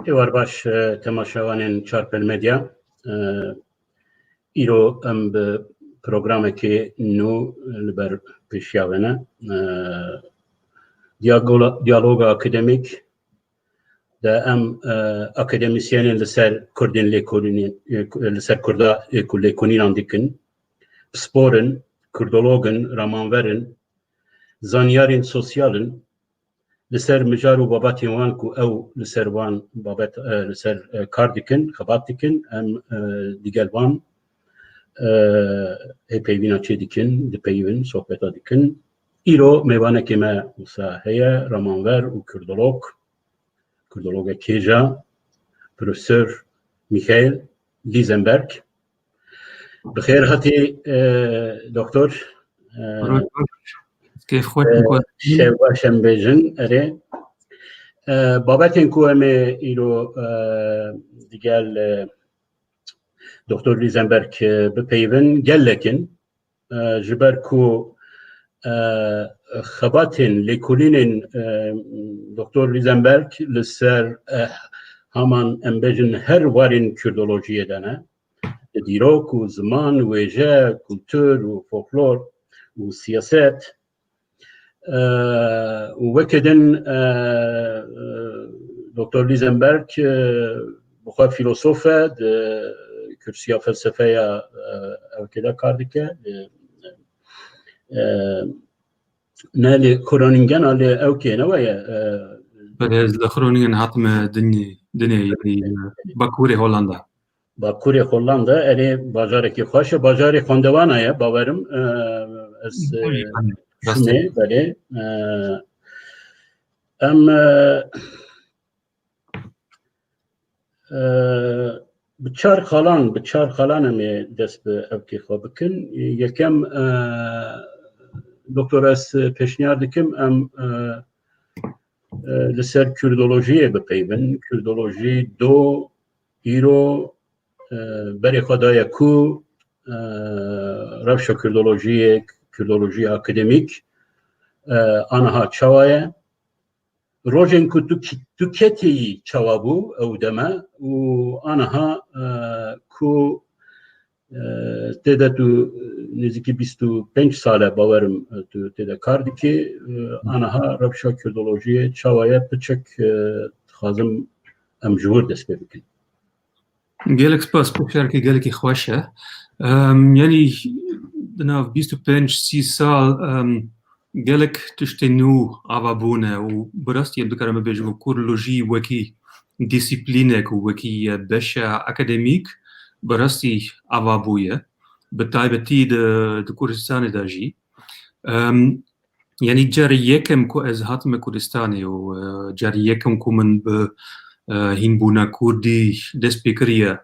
Ewar baş temaşavanên çarpelmedya îro em bi programekê nû li ber pêşiya ne Dîyaloga Akademîk de em akademisyenên li ser Kurdên li ser Kurda lêkolînan dikin, sporun, kurdologin, ramanverin, zanyarên sosyalin li ser mijar û babatên wan ku ew li ser wan babet li ser kar dikin, xebat dikin, em digel wan hêpeyvîna çê dikin, dipeyivin, sohbeta dikin. Îro mêvanekê me wisa heye, ramanver û kurdologek kêja, Profesör Michael Liesenberg. Bi xêr hatî doktor. Şev baş em bêjin erê. Babetên ku em ê îro digel Doktor Liesenberg bipeyivin gellekin ji ber ku xebatên lêkolînên Doktor Liesenberg li ser heman em bêjin her warên kurdolojiyê de ne, di dîrok û ziman, wêje, kultur û folklor û siyaset û weke din Doktor Liesenberg bi xwe fîlosof e, di kürsüya felsefeya evkê de kar dike, ne lê Groningen lê evkê ne weye Ez li Groningen hatime dinê Bakurê Hollanda. Bakurê Hollanda erê bajarekî xweş e, bajarê xwendevan ye bawerim ez şûnê belê em bi çar xalan em ê dest bi evkê xwe bikin. Yekem doktor ez pêşniyar dikim em li ser kurdolojiyê bipeyvin. Kurdolojî do îro berê xwe daye ku rewşa kurdolojiya akademîk aniha çawa ye. Rojên ku tu ketiyî çawa bû ew deme û aniha ku tê de tu nêzîkî 25 sal bawerim tu tê de kar dikî, aniha rewşa kurdolojiyê çawa ye piçik dixwazim em ji wir dest pê bikin. Gelek spas pişerekî gelekî xweş e. Yani di nav 25-30 sal gelek tiştên nû ava bûne û bi rastî em dikarim bibêjim ku kurdolojî wekî dîsîplînek û wekî beşa akademîk bi rastî ava bûye, bi taybetî di Kurdistanê de jî. Yani carê yekem ku ez hatime Kurdistanê û carê yekem ku min bi hînbûna Kurdî dest pê kiriye,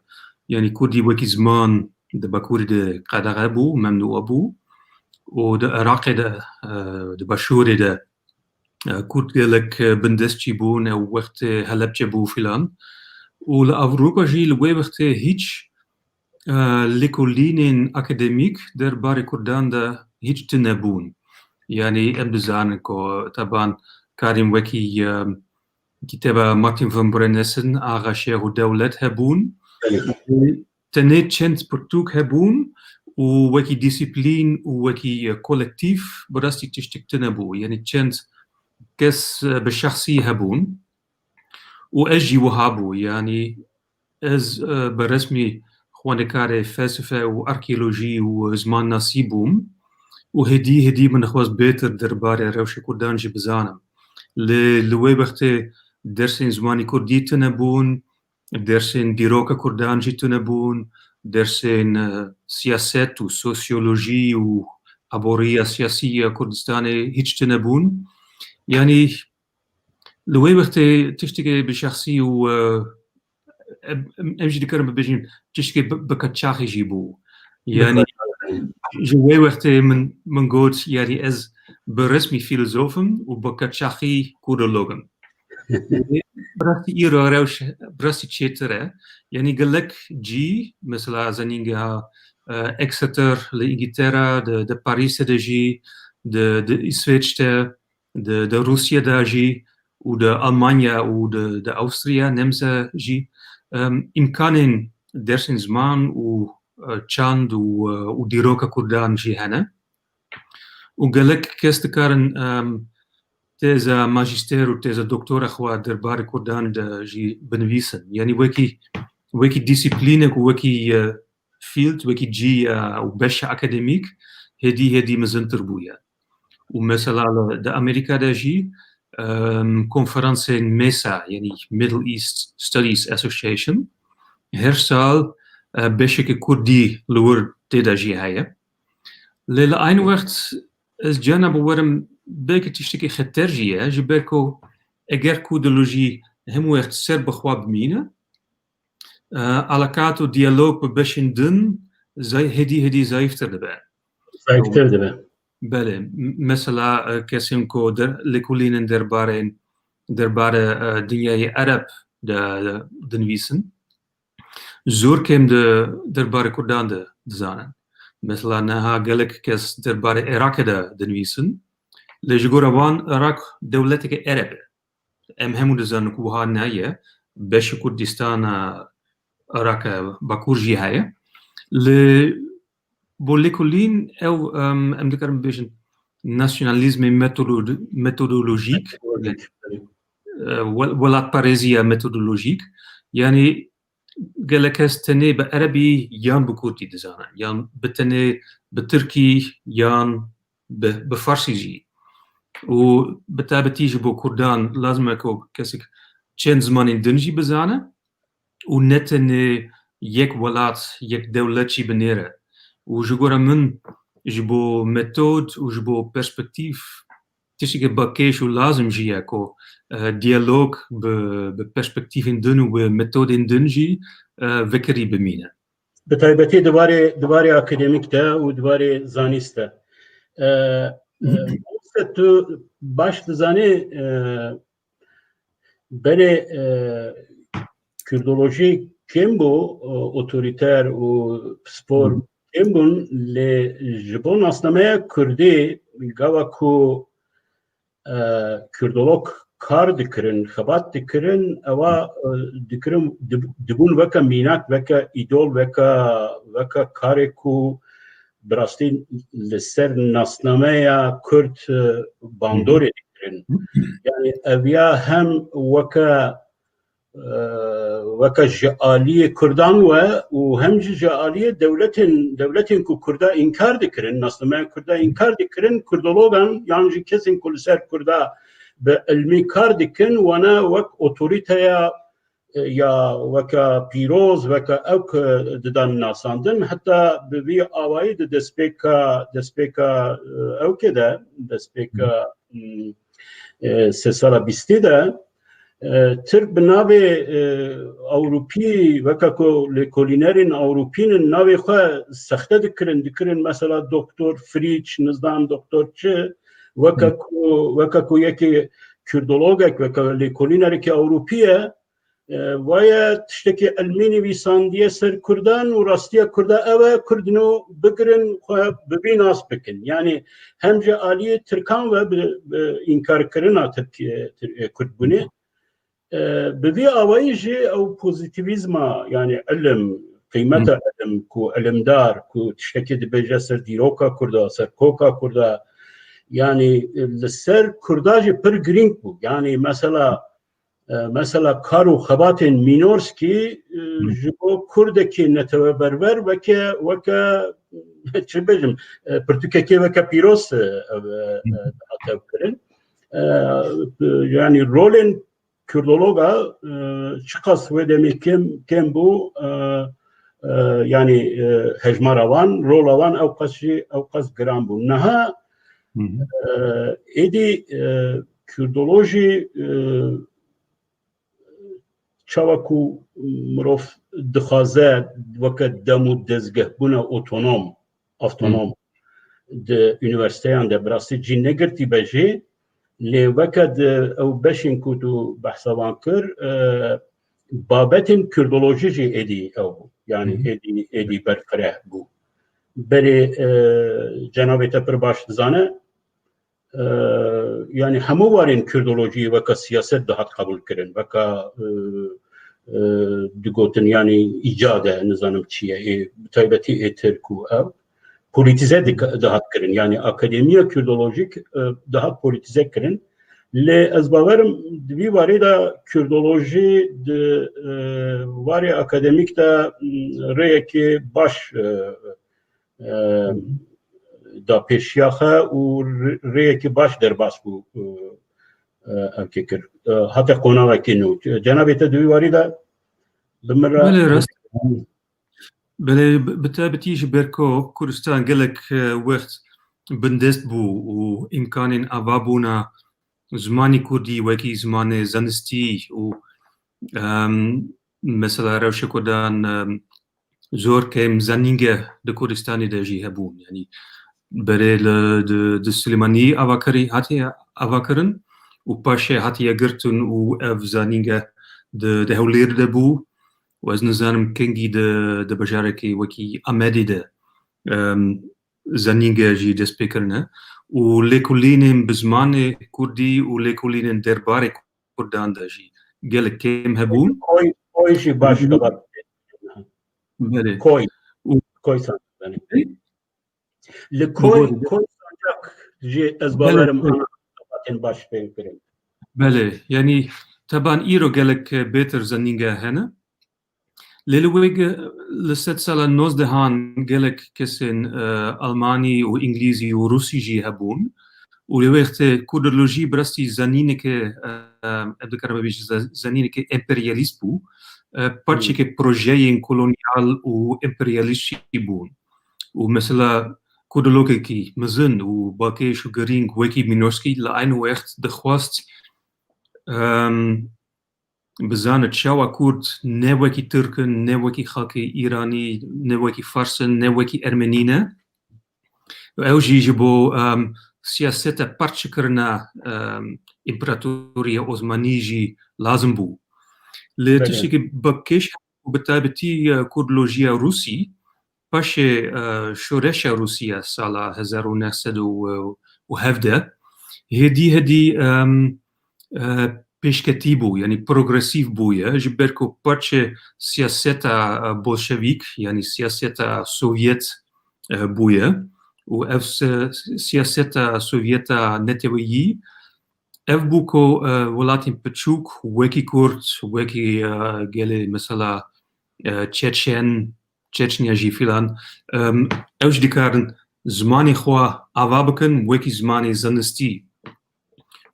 yani Kurdî wekî ziman di Bakurê de qedexe bû, memnû bû û di Iraqê de di Başûrê de Kurd gelek bindestçî bûn ew wextê Helepçe bû filan û li Ewropa jî li wê wextê hîç lêkolînên akademîk derbarê Kurdan de hîç tune nebûn. Yani em dizanin ku taban karên wekî kitêba Martin van Brennes'in Axa Şêx û Dewlet hebûn, tenê çend pirtûk hebûn û wekî dîsîplîn û wekî kolektîv bi rastî tiştek tune bû. Yani çend kes bi şexsî hebûn û ez jî wiha bû. Yani ez bi resmî xwendekarê felsefe û arkeolojî û zimannasî bûm û hêdî min dixwast bêtir derbarê rewşa Kurdan jî bizanim. Li wê wextê dersên zimanî Kurdî tune bûn, dersên dîroka Kurdan jî tune bûn, dersên siyaset û sosyolojî û aboriya siyasî ya Kurdistanê hîç tune bûn. Yani li wê wextê tiştekê bi şexsî û em jî dikarim bibêjin tiştekê bi qaçaxî jî bû. Yani ji wê wextê min got yani ez bi resmî fîlozofim û bi qaçaxî kurdologim. Bi rastî îro rewş bi rastî çêtir e. Yani gelek cî mesela zanîngeha Exeter li İngîltera, di Parîsê de jî, di İsveç de, di Rûsyê de jî و دا ألمانيا و دا أوستريا نمزة جي إمكانين درسين زمان و چاند و ديروكا كردان جي هنا وقالك كاستكارن تيزا ماجستير و تيزا دكتورة خوا دربار كردان دا جي بنويسن يعني وكي ديسيبلينك وكي فيلد وكي جي وبشا أكاديميك هدي مزنتر بويا ومثلا دا أمريكا دا جي كونفرنسين ميسا يعني Middle East Studies Association هرسال بشك كردي لور تيدا جي هاي لأين وقت از جانا بورم بيك تشتكي خطرجية جبركو اگر كودولوجي هم وقت سر بخوا بمينة على كاتو ديالوج ببشن دن زي هدي زايفتر دبا زايفتر دبا بله مثلا كسيمكو ليكولينن درباره دنیای عرب دنویسن زور كم درباره كردان دزانن مثلا نها قالك كاس درباره عراق دنویسن لجگور وان عراق دولتك عرب ام همو دزانن كوها نايه باش كردستان عراق باكورجي هاي بوليكولين او ام ذكرن بيجن ناسيوناليزم ميثودولوجيك ولا باريزيا ميثودولوجيك يعني قالك استني بعربي يان بكردي دزانا يان بتني بتركي يان بفارسي جي وبتابتيجي بو كردان لازم اكو كسك چند زمان دنجي بزانا ونتني يك ولات يك دولتشي بنيره وجبورا من جبو ميثود وجبو برسبكتيف تشيك باكيش ولازم جياكو ديالوج ببرسبكتيف دن وبميثود دنجي فكري بمينه بتايبتي دواري اكاديميك ده ودواري زانيست تو باش تزاني بله كردولوجي كيمبو اوتوريتير و سبور كيمبون لجبون اصنامه كردي گاوكو كردولوج کار دکرن خبات دکرن اوا دکرن دبون وکا مینات وکا ایدول وکا کارکو براستین لسر ناسنامه یا کرد باندوری دکرن یعنی اویا هم وکا جعالی کردان و هم جعالی دولتین کو کردا انکار دکرن ناسنامه کردا انکار دکرن کردولوگان یعنی کسین کلسر کردا به علمی کار دکن وانا وک اوتوریته یا وک پیروز وک اوک ددان ناساندن حتی به وی آوایی دسپیکا اوکه ده دسپیکا سه سالا بیستی ده تر بناوی اوروپی وکا لکولینرین اوروپین ناوی خواه سخته دکرن مثلا دکتر فریچ نزدان دکتر چه وکا یکی کردولوگک وکا لیکولینری که اوروپیه ویا تشتکی علمینی ویساندیه سر کردان و راستیه کرده اوه کردنو بگرن ببین آس بکن یعنی همجه آلیه ترکان و انکار کرنا کرد بونه ببی آوائی جه او پوزیتیویزما یعنی علم قیمت علم کو علمدار کو تشتکی دبیجه سر دیروکا کرده سر کوکا کرده yani لسر کرداج پر گرینگ بود yani mesela karu xabatin minorski jibo kurdeki netevberber veke çi bejim Portukeki veke piros atevkirin yani rolin Kürdologa çıkas ve demek kim bu yani hejmaravan rolavan evkas gram bu naha edi Kürdoloji çavaku mrof dixaze veke demu dezgeh buna otonom de üniversiteyan de brasi cin negirti beji li veke de ew beşin ku tu behsavan kir babetin Kürdoloji jî edi ew yani edi berfireh bû berê cenabê te pir baş dizane يعني همو وارين كردولوجي وكا سياسة دهات قبول كرن وكا دقوتن يعني إيجادة نظام تشيء بتايبتي إتركو أو بوليتيزة دهات كرن يعني أكاديمية كردولوجيك دهات بوليتيزة كرن لأزباورم دبي واريدا كردولوجي واري أكاديميك دا ريكي باش دا پیشیاخه و ریکی باش در باس بو امکیکر حتی قناعه کنو جناب تدوی وارده بمرة بله راست بله بتابتيش بركو كردستان قالك وقت بندست بو وإمكان أبابونا زماني كردي وكي زماني زنستي و مثلا روشة كردان زور كم زنينجة د كردستاني داجي هبون يعني بري د سليماني أواكري هاتي أواكرن و باشي هاتي يقرتن و أف زنينجة د هولير دبو وأز نزانم كنجي د بجاركي وكي أمادي ده زنينجة جي دسبيكرنا و ليكولينين بزمان كردي و ليكولينين درباري كردان داجي قالك كم هبون کوی شی باش دبار بله کوی سان لکوی سانجاک جي أزباورم أنا باش بينكرن بله يعني طبعا إيرو قالك بيتر زنينجة هنا للويج لست سال النوز دهان قالك كسن ألماني وإنجليزي وروسي جي هبون ولويخت كودولوجي برستي زنينك أبدكر بيش زنينك إمبرياليست بو بارتشيك بروجيين كولونيال وإمبرياليست بون ومثلا كودولوجيكي مزن وباكيش وغرينج ويكي مينورسكي لأين ويخت دخواست بزانت شاوا كورد نوكي تركن نوكي خاكي إيراني نوكي فارسن نوكي أرمنينا أو جيجبو سياسة بارتشكرنا إمبراطورية عثمانية لازم بو لتشيكي بكيش وبتابتي كوردولوجيا روسي باشي شورشة روسيا سالة 1917 هدي بيشكتيبو يعني بروغريسيف بويا جبركو باتشي سياسة بولشفيك يعني سياسة سوفيت بويا و اف سياسة سوفيت نتويي اف بوكو ولاتين بتشوك وكي كورد وكي قالي مثلا تشيتشنيا جي فيلان اوش ديكارن زماني خوا عوابكن وكي زماني زنستي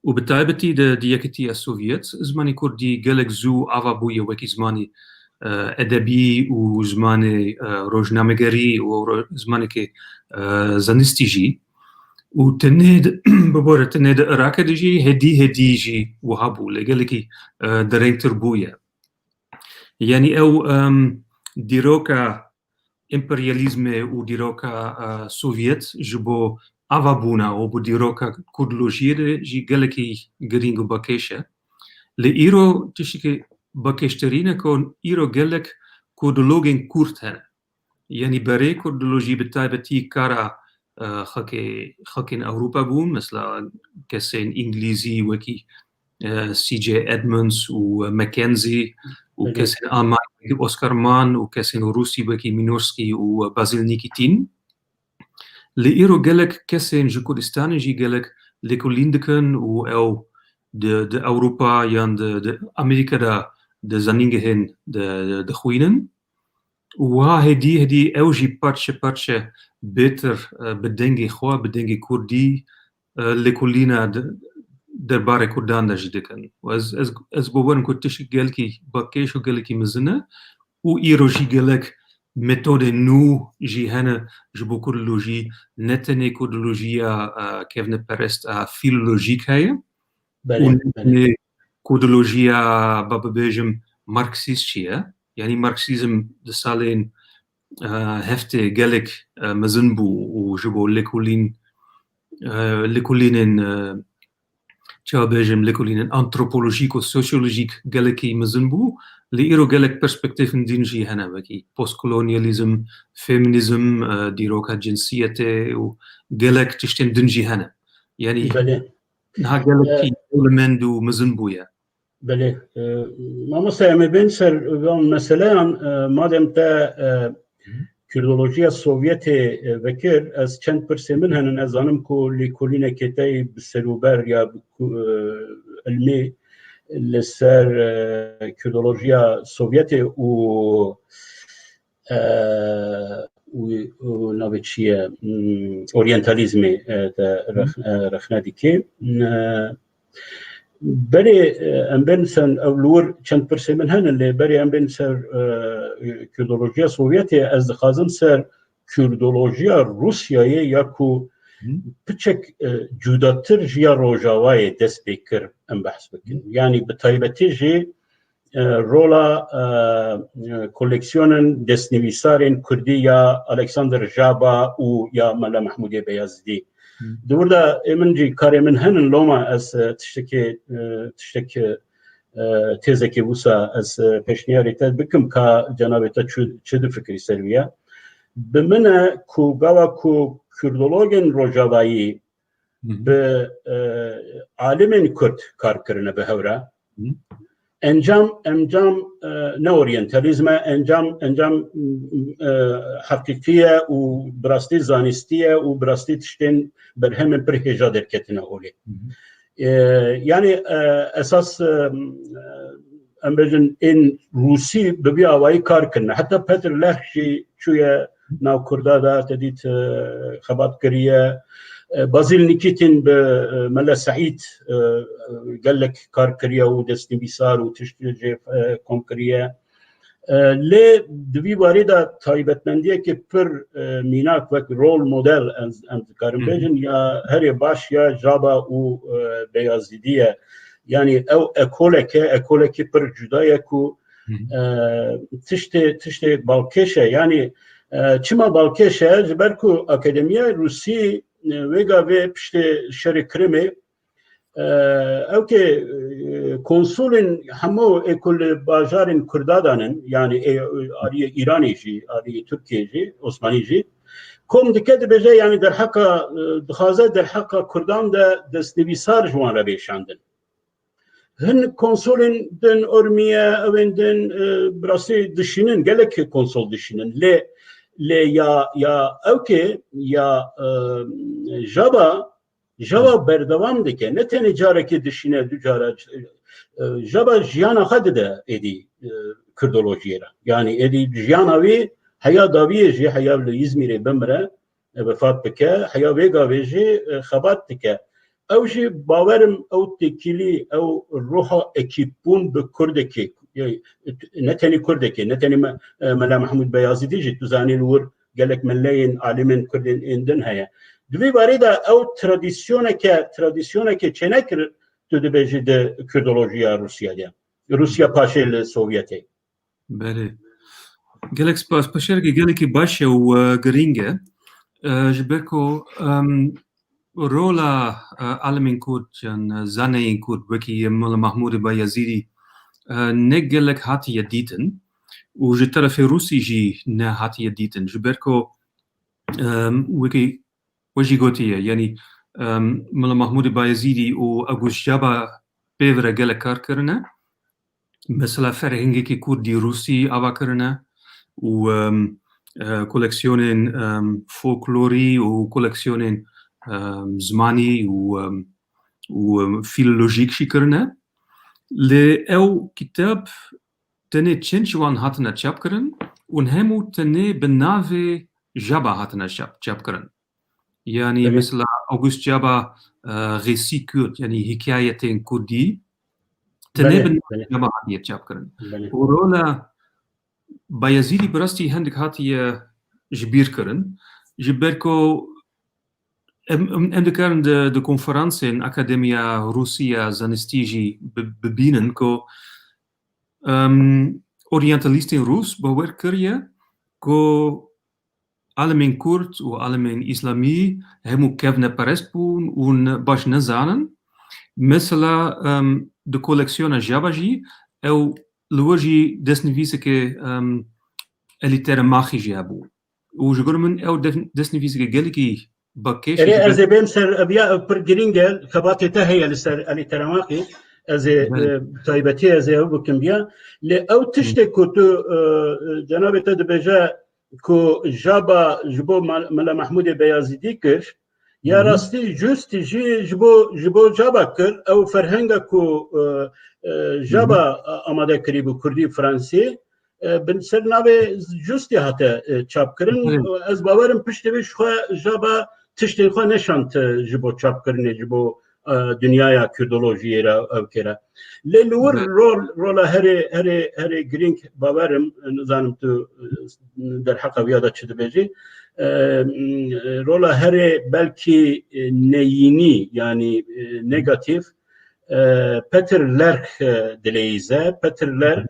وبالتالي ديكتي السوفيت زماني كردي قالك زو عوابويا وكي زماني أدبي وزماني روجنامه‌گری وزماني كي زنستي جي وتنيد ببورة تنيد عراق ديجي هدي جي وهابو لقالكي درين تربويا يعني أو ديروكا إمبرياليزم وديروكا سوفيت جبو أفابونا وبديروكا كودولوجي جي قالكي قرينغو باكيشة لإيرو تشكي باكيشترينا كون إيرو قالك كودولوجين كورتها يعني بري كودولوجي بالتايبتي كارا خاكين أوروبا بون مثلا كسين إنجليزي وكي سي جي إدمونز وماكنزي وكسين ألماني أوسكار مان وكسين روسي وكي مينورسكي وبازيل نيكيتين لإيرو قالك كسين جو كردستان جي قالك ليكوليندكن أو د أوروبا يان د أمريكا د زنينجهن د خوينن وها هدي أوجي باتشة بيتر بدنجي خوا بدنجي كردي ليكولينا درباري كردان دا جدكن وأز بوبرن كنتش قالكي باكيش وقالكي مزنة وإيرو جي قالك ميثود نو جي هنا جبو كودولوجي نتني كودولوجيا كيف نبرست فيلولوجيك هاي ونتني كودولوجيا بابا بيجم ماركسيستية يعني ماركسيزم دسالين هفته قالك مزنبو وجبو ليكولينين بيجم ليكولينين أنثروبولوجيك وسوسيولوجيك قالكي مزنبو لإيرو قالك برسبكتيف ندينجي هنا بكي بوست كولونياليزم فيمينيزم ديروكا جنسيته وقالك تشتن دنجي هنا يعني بله نها gelekî element û mezin bûye. بله mamosta em ê bên ser meseleyan madem te Kürdolojiya Sovyetê vekir ez çend pirsê min henin ez zanim ku lêkolînekê te bi serûber ya ilmê li ser Kürdolojiya Sovyetê û navê çi ye oryentalizmê te rexne dike berê em bên ser ew li wir çend pirsê min henin lê berê em bên ser Kürdolojiya Sovyetê ez dixwazim ser Kürdolojiya Rusyayê ya ku piçek cudatir ji ya Rojavayê dest pê kir em behs bikin. Yani bi taybetî jî rola koleksiyonên destnivîsarên Kurdî ya Alexander Jaba û ya Mela Mahmudê Beyazîdî. Di wir de min jî karê min henin loma ez tiştekî têzekê wisa ez pêşniyarê te bikim ka cenabê te çi difikirî ser wî ye. Bi min e ku gava ku Kurdologên Rojavayî bi alimên Kurd kar kirine bi hewre encam ne oryentalizme encam heqîqî ye û bi rastî zanîstî ye û bi rastî tiştên berhemên pir hêja derketine olê. Yani esas em bêjin ên Rûsî bi vî awayî kar kirine. Heta Petr Leh jî çûye nav Kurda da te dît xebat kiriye. Bazîl Nikîtin bi Mele Seîd gelek kar kiriye û destnivîsar û tiştî jê kom kiriye. Lê di vî barî de taybetmendiyekê pir mînak wek rol model em dikarin bêjin ya herê baş ya Jaba û Beyazîdî ye. Yani ew ekolekê pir cuda ye ku tiştê balkêş e. Yani çima balkêş e ji ber ku Akademiya Rûsî wêga vê piştê şerê Krimê evkê konsolên hemû êkolê bajarên Kurda danin yani aliyê Îranê jî aliyê Tirkiyê jî Osmanî jî kom dike dibêje yani derheqa dixwaze derheqa Kurdan de destnivîsar ji wan re bêşandin. Hin konsolên din Urmiye evên din bi rastî dişînin gelekî konsol dişînin lê ya evkê ya Jaba berdewam dike ne tenê carekê dişîne du cara Jaba jiyana xwe dide êdî Kürdolojiyê re. Yani êdî jiyana wî heya dawiyê jî heya li İzmîrê bimire vefat bike heya vêga wê jî xebat dike. Ew jî bawerim ew têkilî ew roha ekîbûn bi Kurdekê ne tenê Kurdekê ne tenê Mela Mahmud Beyazîdî jî tu zanîn wir gelek milleyên alimên Kurdên din heye. Di vî barî de ew tradisyoneke çênekir tu dibêjî di Kürdolojiya Rusyayê Rusya paşê li Sovyetê. Belê. Gelek spas paşerekî gelekî baş e û girîng e ji ber ku rola alimên Kurd yan zaneyên Kurd wekî Mela Mahmudê Beyazîdî ne gelek hatiye dîtin û ji terefê Rûsî jî ne hatiye dîtin ji ber ku wekî we jî gotiye yani Mela Mahmudê Beyazîdî û Awgust Jaba pêv re gelek kar kirine. Mesela ferhengekî Kurdî Rûsî ava kirine û koleksiyonên folklorî û koleksiyonên zimanî û filolojîk jî kirine. Lê ew kitêb tenê çend ji wan hatine çapkirin û hemû tenê bi navê Jaba hatine çapkirin. Yani mesela Awgust Jaba Récî Kurd yani hikayetên Kurdî tenê bi navê Jaba hatiye çapkirin. û rola Beyazîdî bi rastî hindik hatiye ji bîr kirin ji ber ku em dikarin di konferansên Akademiya Rûsya Zanistî jî bibînin ku oryentalîstên Rûs bawer kiriye ku alimên Kurd û alimên İslamî hemû kevneperest bûn û baş nezanin. Mesela di koleksiyona Jaba jî ew li wir jî destnivîsekê elîtera maxî jî hebû û ji ber min ew destnivîsekê gelekî باکێشی اري از بهم سر ابيا پر جرينجل خباتته هي لسر علي ترماقي از تايبتي از بكم بيا لاو تشتي كوتو جناب تدبجا كو جابا جبو ملا محمود بيازيدي كر يا راستي جوست جبو جابا كر او فرهنگا كو جابا اماده كريبو كردي فرنسي بنسر ناوي جوستي هاتا چاپ کرن از باورم پشتوی شخوا جابا تشتین خوا نشانت جبو چاپ کرنه جبو دنیای کردولوژی را او کرا لور رول هر گرینگ باورم نزانم تو در حق ویادا چه دبیجی رول هر بلکی نیینی یعنی نگاتیف پتر لرک دلیزه پتر لرک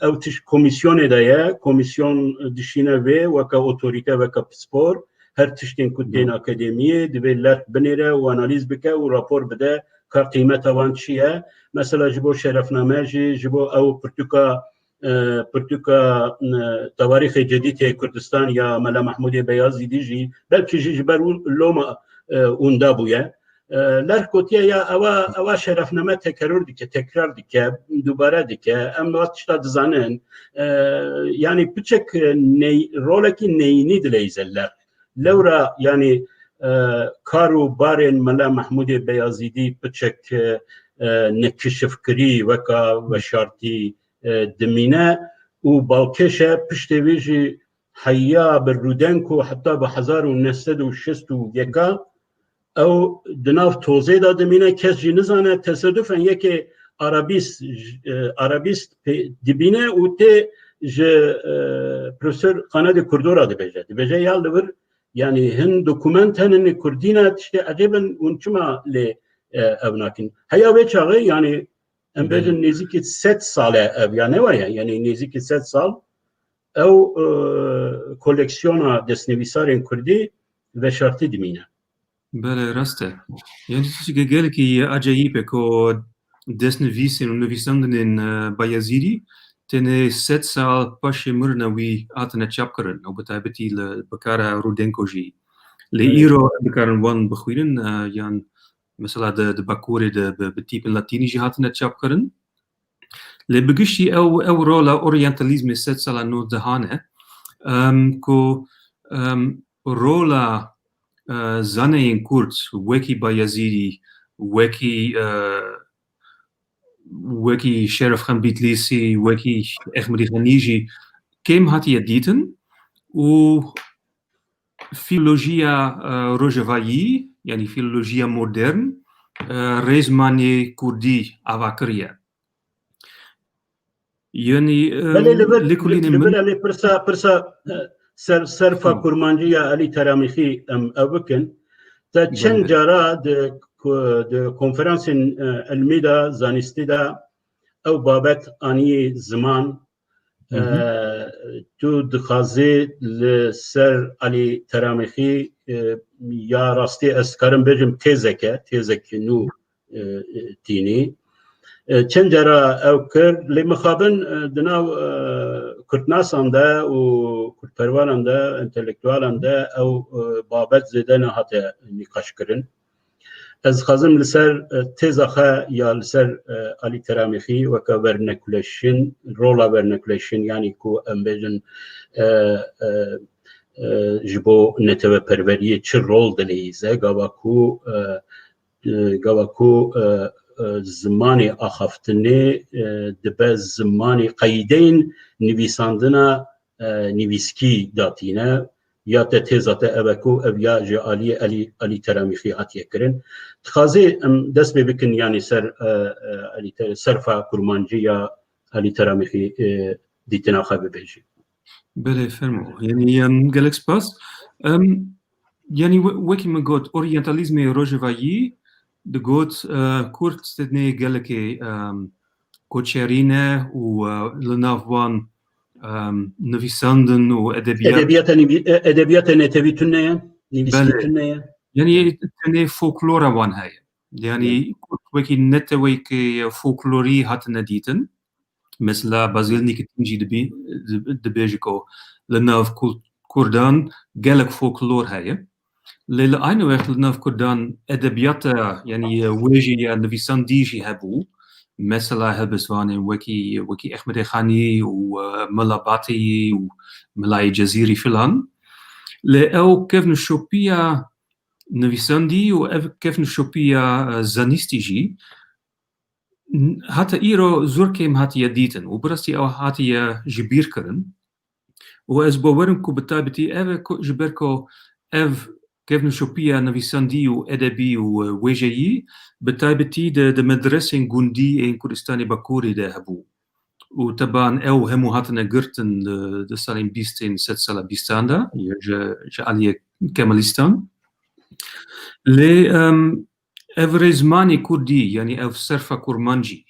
او تش کمیسیون دایا کمیسیون دشینه وکا اوتوریته وکا پسپور هر تشتین کدین اکادمیه دویلر بنیره و انالیز بکه و راپور بده که قیمت وان چیه مثلا جبو شرفنامه جبو او پرتوکا تواریخ جدید کردستان یا ملا محمود بیازیدی جی بلکه جبر لوما اوندا بویه لرکوتیه یا اوا شرفنامه تکرار دیکه دوباره دیکه اما تشتا دزانن یعنی پچک رولکی نیینی دلیزه لورا يعني كارو بارين ملا محمود بيازيدي بچك نكشف كري وكا وشارتي دمينة وبالكشة بشتويجي حيا بالرودنكو حتى بحزار ونسد وشستو يكا او دناف توزيدا دمينة كس جي نزانة تصدفا يكي عربيست دبينة وتي بروفيسور قناة كردورا دبجة يالدور يعني هن دوكومنت هن كردينا تشتي عجبا ونشما ل ابناكن هيا ويتشاغي يعني ام بيجن نيزيكي 7 سال يعني ويا يعني نيزيكي 7 سال او كولكسيونا دسنويسارين كردي وشارتي دمينا بله راسته يعني تشي گلكي عجيبه كو دسنويسين ونويساندن بايزيدي تنه 7 سال پاشه مرنوی آتنه چاپ کرن او بتایبتی لبکاره رودنکو جی لإيرو بکارن وان بخویرن یان مثلا د باکوری د بتیپن لاتینی جی آتنه چاپ کرن لبگشی او رولا اورينتاليزم 7 سال نو دهانه کو رولا زانه این کورد وکی بایزیدی وکی شرف خان بیتلیسی وکی احمدی خانیجی كم هاتي ديتن و فيلولوجيا روجفايي يعني فيلولوجيا مودرن ريزماني كردي افاكريا يعني لێکۆڵینێن پرسا سەرفا کورمانجیە علی تەرامخی ئەم ئەوکن تا چەند جارا کۆنفرانسین ئەلمیدا زانستیدا ئەو بابەت ئانی زمان تو دخوازی لسر علی تەرامخی یا ڕاستی ئەسکارم بێژم تێزێکە نو تینی چەند جارا ئەو کرد لێ مخابن دناو کورتناساندا و کورتپەرواناندا ئەنتەلێکتوالاندا ئەو بابەت زێدە نەهاتە نیقاشکردن ez xwazim li ser têza xwe ya li ser Alî Teramîxî weke wernekuleşin rola wernekuleşin yanî ku em bêjin ji bo neteweperweriyê çi rol dileyîze gava ku zimanê axaftinê dibe zimanê qeydeyên nivîsandina nivîskî datîne ya te têza te ev ku ev ya ji aliyê Alî Teramîxî hatiye kirin dixwazê em dest pê bikin yanî ser serfa kurmancî ya Alî Teramîxî dîtina xwe bibêjî. بله فرمو يعني gelek spas يعني wekî min got oryantalîzmê rojevayî di got Kurd têne gelekê koçerîne û li nav wan nivîsandin û edebiyata netewî tune ye nivîskî tune ye yani tenê folklora wan heye yani wekî netewekê folklorî hatine dîtin mesela bazîlnîkê jî dibêje ku li nav كردان gelek folklor هيا لأنه وقت لنا في كردان أدبيات يعني ويجي نفيسان ديجي هبو مثلا هبسواني وكي أحمد خاني وملاباتي وملاي جزيري فلان لأو كيف نشوبيا نفيسان دي وكيف نشوبيا زانيستيجي حتى إيرو زوركيم هاتي ديتن وبرستي أو هاتي جبير كرن وإز بورنكو بتابتي أف جبركو أف كيف نشوبيا نفيساندي وأدبي وويجي بتابتي د مدرسة جندي إن كردستاني باكوري ده هبو وطبعا أو همو هاتنا قرتن د سالين بيستين ست سالة بيستاندا جا عليا كماليستان لي أف ريزماني كردي يعني أف سرفا كورمانجي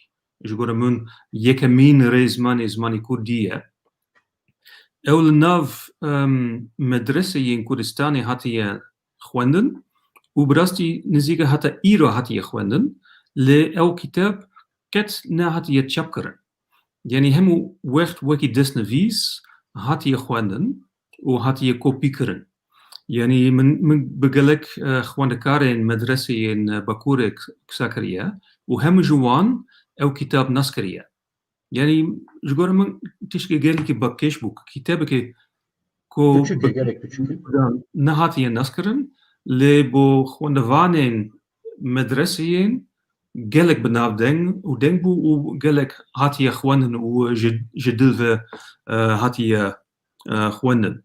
جغورا من يكمين ريزماني زماني كردية أول ناف مدرسة ين كردستاني هاتي خوندن وبراستي نزيجة هاتا إيرو هاتي خوندن لأو كتاب كت نا هاتي تشابكرن يعني همو وقت وكي دسنا فيس هاتي خوندن وهاتي كوبيكرن يعني من بقلك خوندكارين مدرسة ين باكورك كساكريا وهم جوان أو كتاب نسكريا يعني جغورا من تشكي قالك باكيش بوك كتابك كو نهاتي نسكرن لبو خوندوانين مدرسيين قالك بناف دين ودين بو وقالك هاتي خوانن وجدلف هاتي خوانن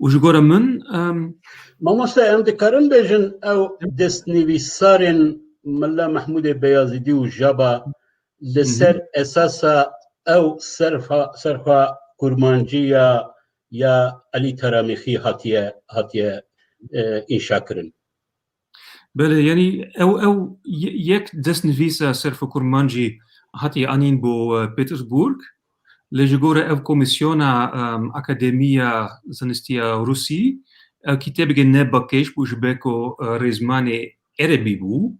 وجغورا من ما مستا ام دكارن بيجن او دسنيوي سارن ملا محمود بيازيدي وجابا لسر اساسا او صرفا كرمانجية يا علي تراميخي هاتيه انشا كرن بله يعني او يك دسن فيسا صرف كرمانجي هاتي انين بو بيترسبورغ لجغورا او كوميسيونا اكاديمية زنستيا روسي كتاب نبا كيش بو جبكو ريزماني عربي بو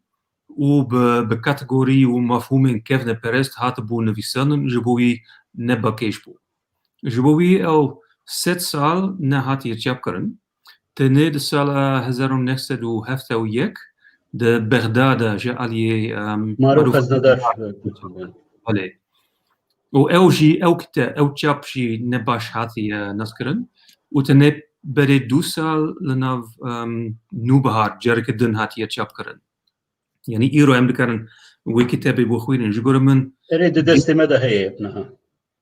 وبكاتيجوري ومفهوم كيف نبرست هات بو نفيسان جبوي نبا كيش بو جبوي او 6 سال نهاتي تشابكرن تنه de sala 1971 de Bagdad جالي معروف ازداداش عليه او جي او كتا او تشابشي نباش هاتي نسكرن وتنه بري 2 سال لنا نوبهار جرك دن هاتي تشابكرن يعني ايرو ام دكارن وكتابي بوخوين جبر من اريد دستمده هي ابنها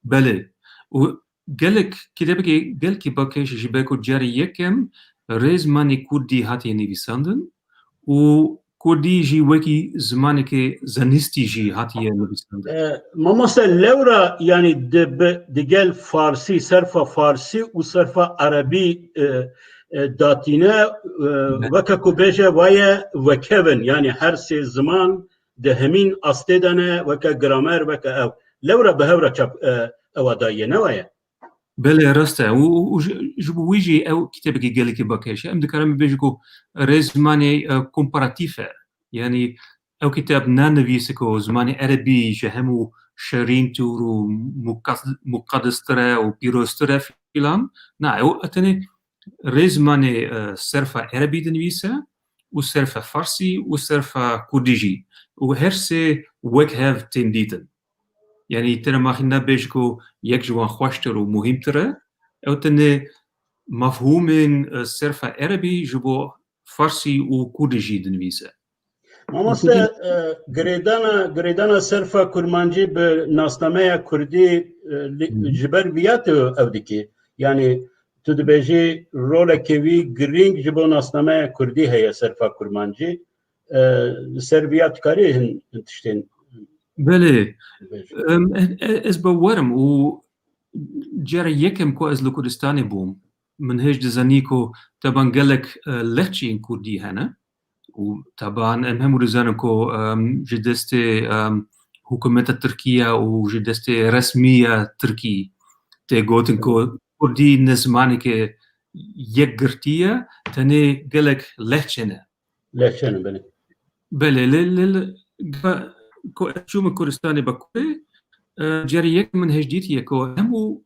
بله وقالك كتابك قالك باكيش جباكو جاري يكم ريزماني كردي هاتي نيفيساندن وكردي جي وكي زمانك زانيستي جي هاتي نيفيساندن ماموسا لورا يعني دقال فارسي صرفا فارسي وصرفا عربي داتينا وكا كوبيجا ويا وكيفن يعني هرسي زمان ده همين أستيدنا وكا جرامر وكا أو لورا بهورا أو داية نوايا بله راسته وجبو ويجي او كتابك قال لك باكيش ام دكرام بيجكو ريزماني كومباراتيفه يعني او كتاب نانفيسكو زماني عربي جهمو شرين تورو مقدسترا وبيروسترا فيلان نا او اتني ريزماني صرفه عربي دنويسه وصرفه فارسي وصرفه كرديجي وهرسي وك هاف تنديتن يعني ترى ما خلنا بيجكو يك جوان خوشتر ومهمتره او تنه مفهوم صرف عربي جبو فارسي وكردجي دنويسه ماموستا غريدانا صرفا كرمانجي بناسنامه كردي جبر بيات او ديكي يعني تدبيجي رولا كيوي جرينج جبو ناسنامه كردي هي صرفا كرمانجي سربيات كاري انتشتين بله از بورم و جرى يكم كو از لكردستاني بوم من هيج دزانيكو طبعا قالك لهجي ان كردي هنا وطبعا هم رزانكو جدستي حكومة تركيا وجدستي رسمية تركي تيغوتنكو كردي نزمانك يقرتية تاني قالك لهجنا بله بله شو من كردستاني بكوي جري يك من هجديتي كو همو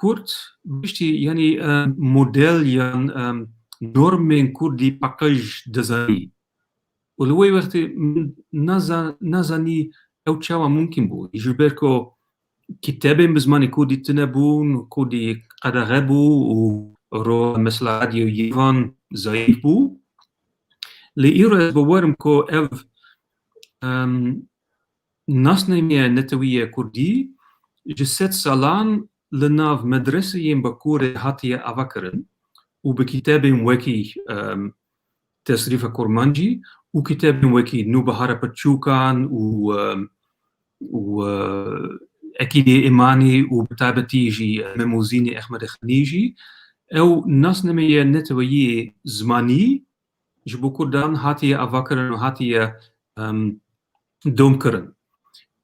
كورد بشتي يعني موديل يعني نورمين كردي باكج دزاني ولوي وقت نازاني او تشاوا ممكن بو يجبركو كتابين بزماني كردي تنبون كردي قدغبو ورو مثل راديو يفان زايف بو لإيرو بوارمكو اف ناسنيمية نتوية كردي جسد سالان لناف مدرسة ينبكور هاتية أفكرن وبكتاب وكي تصريف كورمانجي وكتاب وكي نوبهارة بتشوكان و أكيد إيماني وبتابتيجي مموزيني أحمد خنيجي أو ناسنيمية نتوية زماني جبو كردان هاتية أفكرن وهاتية دومكرن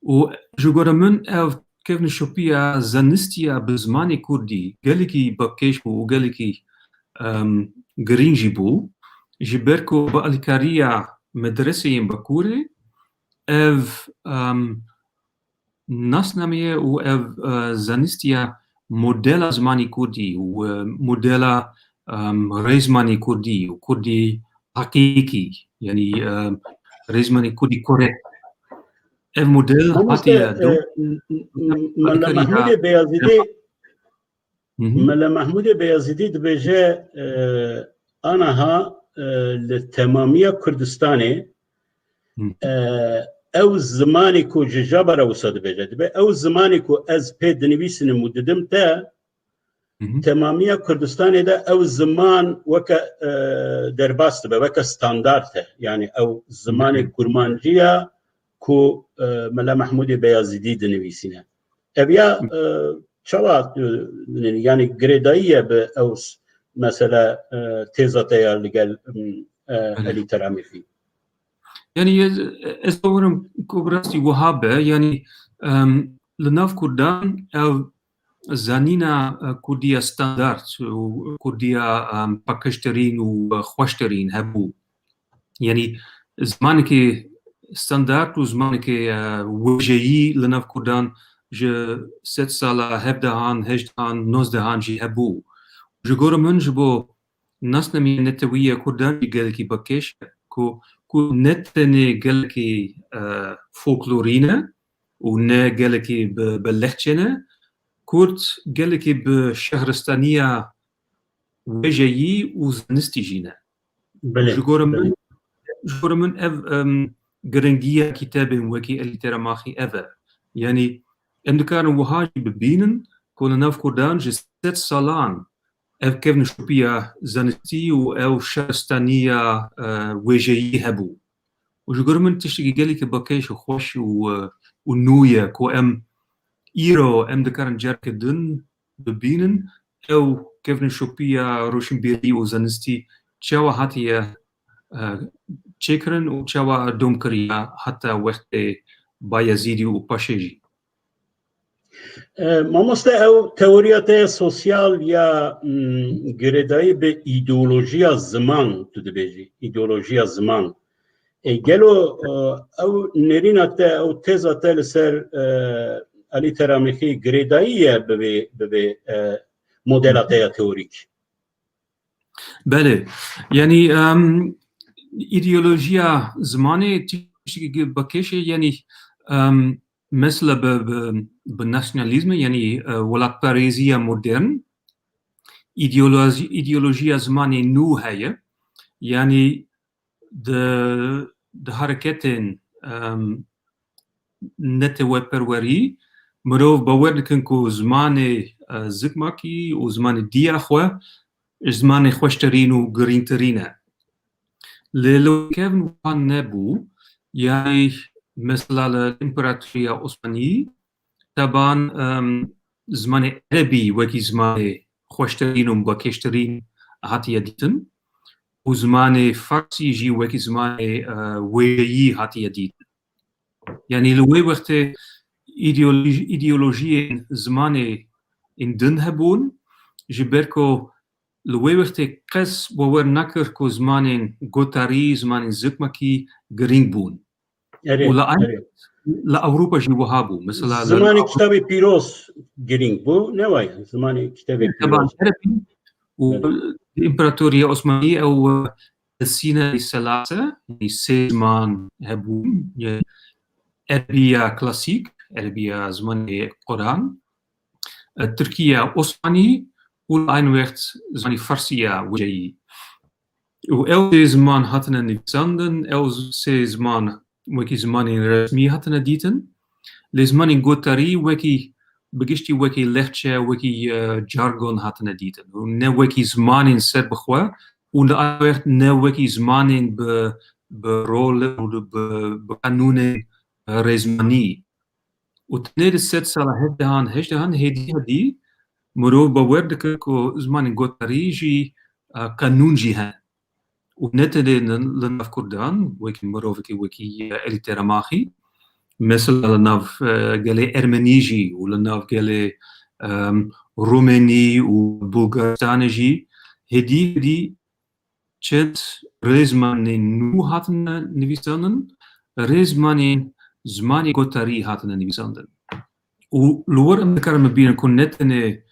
وجوغورا من أو كيف نشوفيها زانستيا بزماني كردي قالكي بكيش بو وقالكي جرينجي بو جبركو بالكاريا مدرسة بكوري اف ناسنامية و اف زانستيا موديلا زماني كردي وموديلا ريزماني كردي وكردي حقيقي يعني ريزماني كردي كوريكت الموديل هاتية ملا محمود بيازيدي ملا محمود بيازيدي دبيجي أنها للتمامية كردستاني أو زماني كو ججابرة وصد بيجي أو زماني كو أز بيد نبيسن مددم تا تمامية كردستاني ده أو زمان وكا درباست وكا ستاندارت يعني أو زماني كرمانجية كو ملا محمود بيازيدي دنويسينه ابيا شوات يعني جريدايه باوس مثلا تيزاتيا لقال اللي ترامي فيه يعني اصورم كوبراستي وهابه يعني لناف كردان او زانينا كردية ستاندارت وكردية باكشترين وخوشترين هبو يعني زمانك ستاندارت وزمانك وجهي لناف كردان ج 7 سالا هبدهان هجدهان نوزدهان جي هبو جگور من جبو ناسنمي نتوية كردان جالكي بكيش كو نتني جالكي فولكلورينا ونه جالكي بلختشنة كورت جالكي بشهرستانية وجهي وزنستيجينا جگور من اف جرنجية كتاب وكي اللي ترى ماخي اف يعني امدكار وهاجي ببينن كون ناف كردان جست سالان اف كيف نشوبيا زانستي او شهرستانية وجهي هبو وجگور من تشتكي جالكي بكيش وخوش ونوية كو إيرو امدكار جارك دن ببينن او كيف نشوبيا روشن بيري وزانستي تشاوا هاتيا تشيكرن وتشاوا دومكريا حتى وقت بايزيدي وباشيجي مامۆستا ئەو تەوریاتەیە سۆسیال یا گرێدایی بە ئیدۆلۆژیا زمان تو دەبێژی ئیدۆلۆژیا زمان گەلۆ ئەو نێریناتە ئەو تێزاتە لەسەر ئەلی تەرامێخی گرێداییە ببێ مۆدێلاتەیە تێوریک بله يعني إيديولوژيا زماني تشكي بكيشة يعني مثل بالناسيوناليزم يعني ولا باريزية مودرن إيديولوژيا زماني نو هي يعني د حركتين نتوى پروري مروف باوردكن كو زماني زكماكي وزماني دياخوة زماني خوشترين وغرينترين لو كيفن وان نبو يعني مثل الإمبراطورية العثمانية طبعا زماني عربي وكي زماني خوشترين وبكشترين هاتي ديتن وزماني فارسي جي وكي زماني ويي هاتي ديتن يعني لوي وقت إيديولوژي زماني إن دن هبون جبركو لوي وقت قس وور نكر كو زمانين غوتاري زمانين زكمكي غرينج بون لأوروبا جي وهابو مثلا زمانی کتابی پیروز گرینگ بو نوای زمانی کتابی طبعا پیروز عربي والإمبراطورية العثمانية أو السيناء الثلاثة يعني سيزمان هبون عربية كلاسيك عربية زمان قرآن تركيا عثماني والأينوغت زمان فارسية وجاي وأل سيزمان هاتنا نيفزاندن أل سيزمان وكي زمان رسمي هاتنا ديتن لزمان غوتاري وكي بقشتي وكي لهجة وكي جارغون هاتنا ديتن ونه وكي زمان سر بخوا ونه نه وكي زمان برول بقانون رزماني وتنير الست سالة هجدهان هدي مرو بوردك كو زمان غوتاري جي قانون جيهان ونتدي لنف كردان وكي مرو وكي اليتراماخي مثلا لناف قالي ارمنيجي ولناف قالي روماني وبلغارستانجي هدي چت رزماني نو هاتنا نویساندن رزماني زماني غوتاري هاتنا نویساندن ولور امكار مبين كون نتني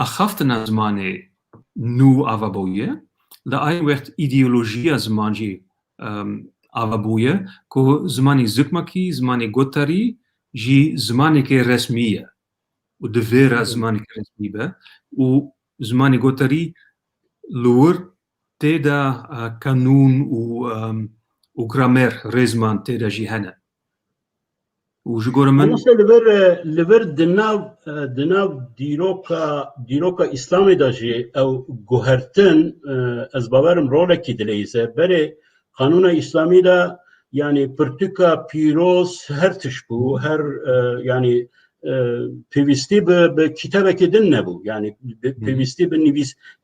اخافتنا زماني نو افابويه لا اي وقت ايديولوژيا زمانجي افابويه كو زماني زكمكي زماني غوتاري جي زماني كي رسميه ودفيرا زماني كي رسميه وزماني غوتاري لور تيدا قانون وغرامير رزمان تيدا جيهانا وجوغور من مثلا لبر دناو دیروکا اسلامی داجی او گوهرتن از باورم رولکی دلیزه بره قانون اسلامی دا yani pırtıka piroz her tişbu her yani pevisti be kitaba kedin ne bu yani pevisti be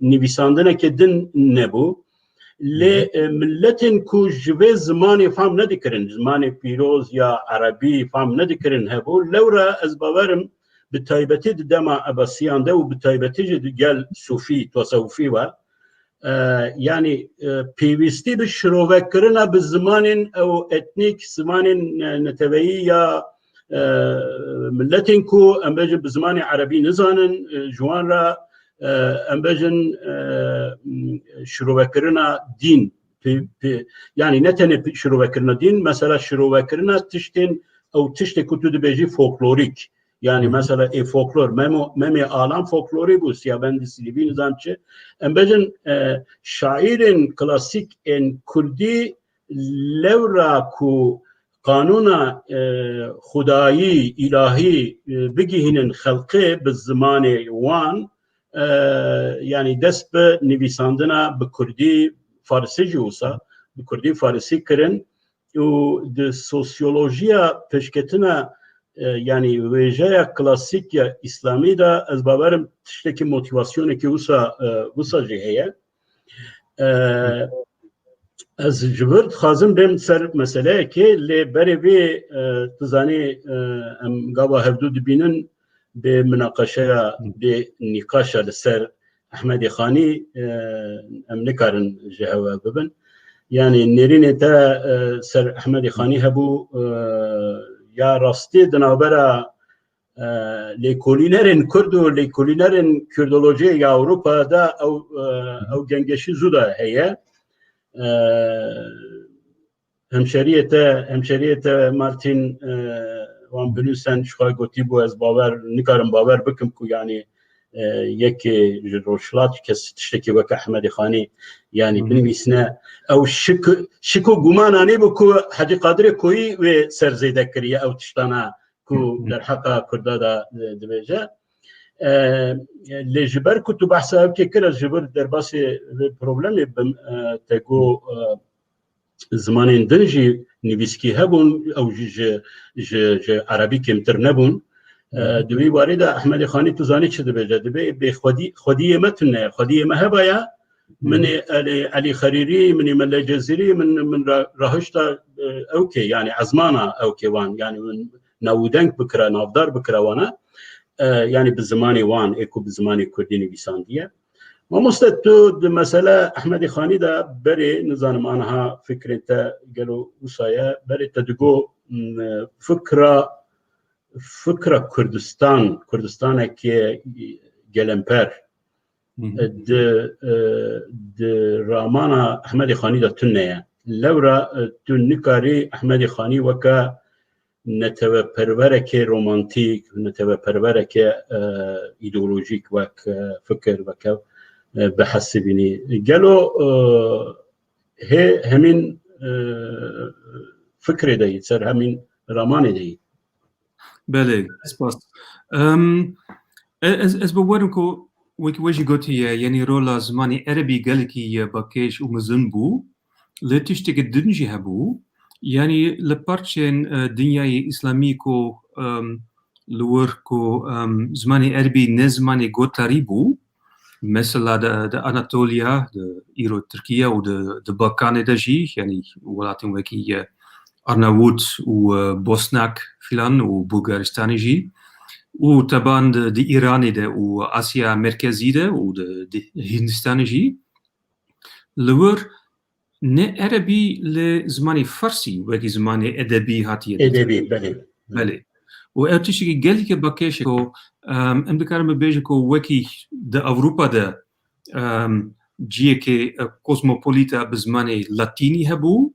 nivisandına kedin ne bu le milletin ku jve zamanı fam ne dikrin zamanı piroz ya arabi fam ne dikrin hebu lewra az bavarım bi taybeti dema abasiyanda ve bi taybeti gel sufi tasavvufi var yani pevisti bir şrovekirina bi zamanın o etnik zamanın neteveyi ya milletin ku embejin bi zamanı arabi nizanın juanra embejin şrovekirina din yani netene şrovekirina din mesela şrovekirina tiştin o tişte kutu beji folklorik yani mesela folklor memi alan folklori bu siyabendi silibin zançı embejin şairin klasik en kurdi levra ku kanuna hudayi ilahi bigihinin halkı bi zamanı wan yani dest be nivisandına bi Kurdi Farsi olsa bi Kurdi Farsi kirin o de sosyolojiya peşketine yani vejeya klasik ya İslami da az bavarım tişteki motivasyonu ki usa ciheye az jibir xazım bem ser mesele ki le berevi tizani em gava hevdu dibinin به مناقشه به نقاش لسر احمد خانی ام نکارن جهوا ببن yani nerine ta ser Ahmed Khani hebu ya rastı denabera LêKOLîNêN Kurd û LêKOLîNêN Kurdolojî ya Avrupa'da ew gengeşi zuda heye hemşeriyete Martin wan binûsen şixwe gotî bu ez bawer nikarim bawer bikim ku yani yekê ji rojhilat kes tiştekî weke Ahmed Khani yani binivîsine ew şik û gumana nebû ku Hacı Qadirê Koyî wê serzêde kiriye ew tiştana ku derheqa Kurda da dibêje lê ji ber ku tu behsa ew kir ez ji vir derbasê problemê bim te got zamanên din jî nivîskî hebûn ew ji Arabî kêmtir nebûn di wî warê de Ahmed Khani tu zanî çi dibêje dibe bê xwediyê me tune xwediyê me hebaya min Elî Xerîrî min Melle Cezîrî min rahişta ew kê yani ezmana ew kê wan yani min navûdeng bikire navdar bikire wana yani bi zimanê wan ê ku bi zimanê Kurdî nivîsandiye ومستدو مثلا أحمد خاني دا بري نظام أنها فكرة قالوا وصايا بري تدقو فكرة كردستان كي جلمبر د رامانا أحمد خاني دا تنيا لورا تنكاري أحمد خاني وكا نتوى پرورك رومانتيك نتوى پرورك ايديولوجيك وك فكر وك بحسبيني قالوا هي همين فكرة دي تصير همين راماني دي بله سپاس از بورم کو وجی گوتی یعنی رولا زمانی عربی گلکی باکیش و مزن بو لتشتك الدنجي هبو يعني لبارتشين دنياي إسلامي كو لوركو زماني عربي نزماني غوتاري بو مثلا دا أناطوليا دا إيرو تركيا و دا بالكان داجي يعني ولاتن وكي أرناووت و بوسناك فلان و بلغارستاني جي و طبعا دا إيراني دا و آسيا مركزي دا و دا هندستاني جي لور نه عربي لزماني فارسي وكي زماني أدبي هاتي أدبي بله بله و ارتشي قالك باكيشكو ام دكارم بيجكو وكي دا أوروبا دا جيكي كوسموبوليتا بزماني لاتيني هبو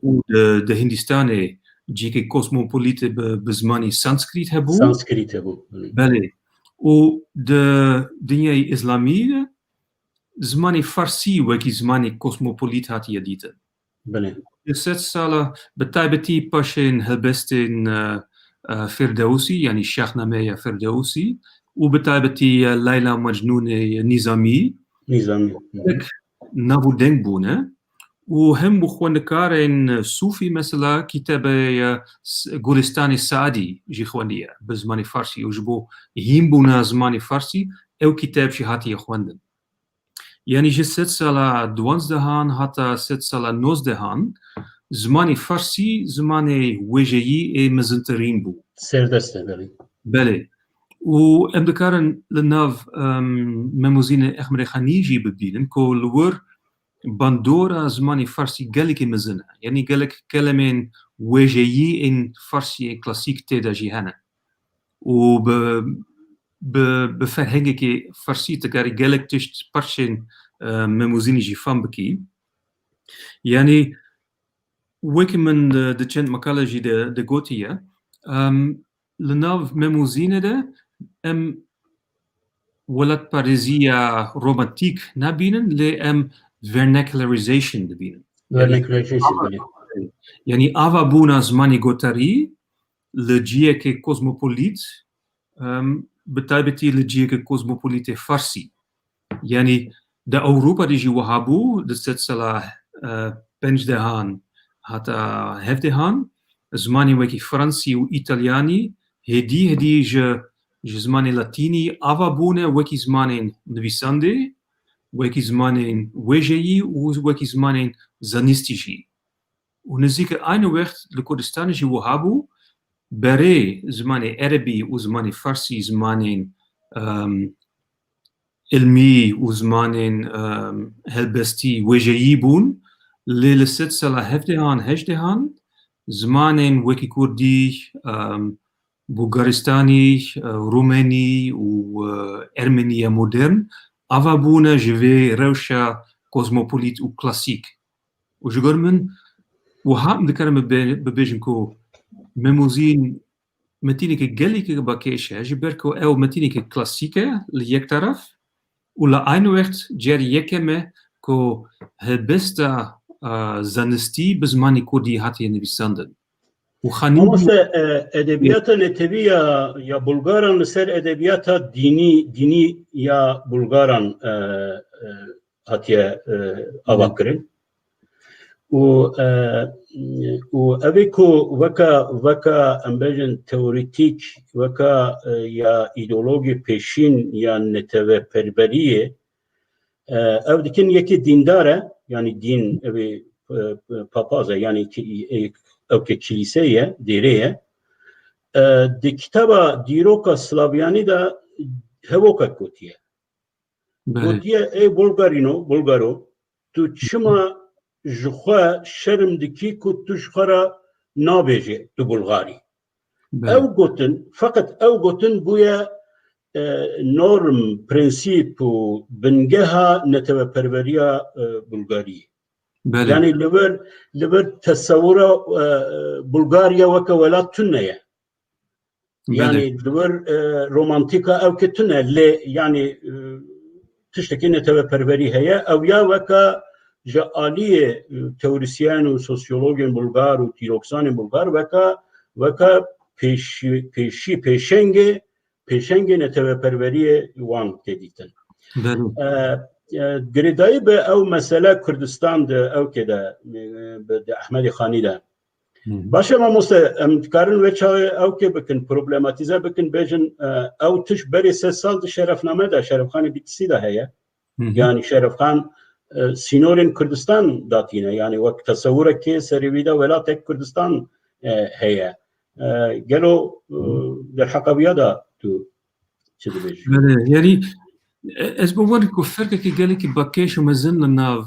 و دا هندستاني جيكي كوسموبوليتا بزماني سانسكريت هبو بله و دا دنيا إسلامية زماني فارسي وكي زماني كوسموبوليت هاتي يديتا بله الست سالة بتايبتي باشين هلبستين فردوسي يعني الشاهنامة فردوسي وبتايبتي ليلى مجنون نظامي نابو دنبونة وهم بخوان كارين صوفي مثلا كتاب غولستاني السعدي جي خوانية بزماني فارسي وجبو هيمبونا زماني فارسي او كتاب شي هاتي خواندن يعني جي 7 سالة 12 حتى 6 سالة 19 زماني فارسي زماني وجهي اي مزنترين بو سردسته بله بله و ام دكارن لناف مموزين احمر خانيجي ببينن كو لور باندورا زماني فارسي قالك مزنة يعني قالك كلمين وجهي ان فارسي كلاسيك تيدا جيهانا و بفرهنگك فارسي تكاري قالك تشت برشين مموزيني جي فان بكي يعني ويك من دچند مقالة جي دا غوتيا لناف مموزيني دا ولد باريزيا رومانتيك نبينن لأم vernacularization دبينن يعني آوا بونا زماني غوتاري لجيك كوزموبوليت بتايبتي لجيك كوزموبوليت فارسي يعني دا أوروبا دي جي وهابو دا ستسلا بنج دهان حتى هفدهان زماني وكي فرنسي و إيطالياني هدي زماني لاتيني آوا بونا وكي زماني نويساندي وكي زماني ويجي وكي زماني زانستيجي ونزيك أين وقت لكردستان جي وهابو بري زماني عربي وزماني فارسي زماني علمي وزماني هلبستي وجهي بون للست سالة هجدهان زماني وكي كردي بلغارستاني روماني وأرمينيا مودرن أفا بونا جوي روشا كوزموبوليت وكلاسيك وجغر من وهام دكارم ببيجنكو مموزين متينيك جاليك باكيشة جبركو أو متينيك كلاسيكة ليك طرف ولا أين وقت جاري يكمه كو هبستا زانستي بزماني كردي هاتي نبيساندن وخانيجي أدبيات نتبية يا بلغاران لسر أدبيات ديني يا بلغاران هاتي أواكرين و أبيكو وكا أمبجن تيوريتيك وكا يا إيديولوجي بيشين يا نتوى بربرية أو دكين يكي ديندارة يعني دين أبي بابازة يعني أو ككليسية ديرية دي كتابة ديروكا سلافياني دا هوكا كوتية gotiye ey Bulgaro tu çima ji xwe şerm dikî ku tu ji xwe re nabêje tu Bulgarî. Ew gotin feqet ew gotin bûye norm, prensîp û bingeha neteweperveriya Bulgarî. Yani li ber tesewwura Bulgarya weke welat tune ye. Yani li ber romantîka ew ke tune lê yani tiştekî neteweperverî heye ew ya weke ji aliyê teorisyen û sosyologên Bulgar û tîroksanên Bulgar weke pêşengê neteweperveriyê wan tê dîtin. Girêdayî bi ew mesele Kurdistan de ew ke de di Ehmedî Xanî de baş e mamoste em dikarin ve çaxê ew kê bikin problematîze bikin bêjin ew tiş berê 3 sal di şerefname de Şerefxanê BTC de heye. Yani Şerefxan sînorên Kurdistan datîne yani wek tesewwurekê serî wî de Welatek Kurdistan heye. Gelo derheqeviya da tu çi dibêjî? Yani ez bi wan ku ferkekî gelekî bakêş û mezin li nav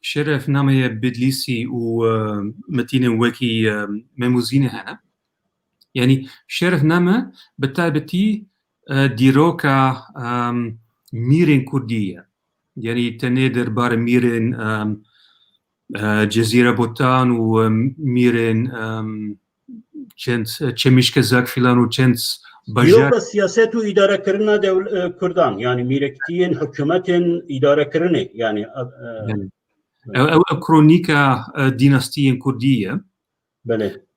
şerefnameya Bedlîsî û metînên wekî Memûzînê hene. Yani şerefname bi taybetî dîroka mîrên Kurdî ye. Yani tenê derbarê mîrên Cezîrebotan û mîrên çemişkezak filan û çend Dîroka siyaset û îdarekirina Kurdan yani mîrektiyên hikûmetên îdarekirinê yani ew krônîka dînastiyên Kurdî ye.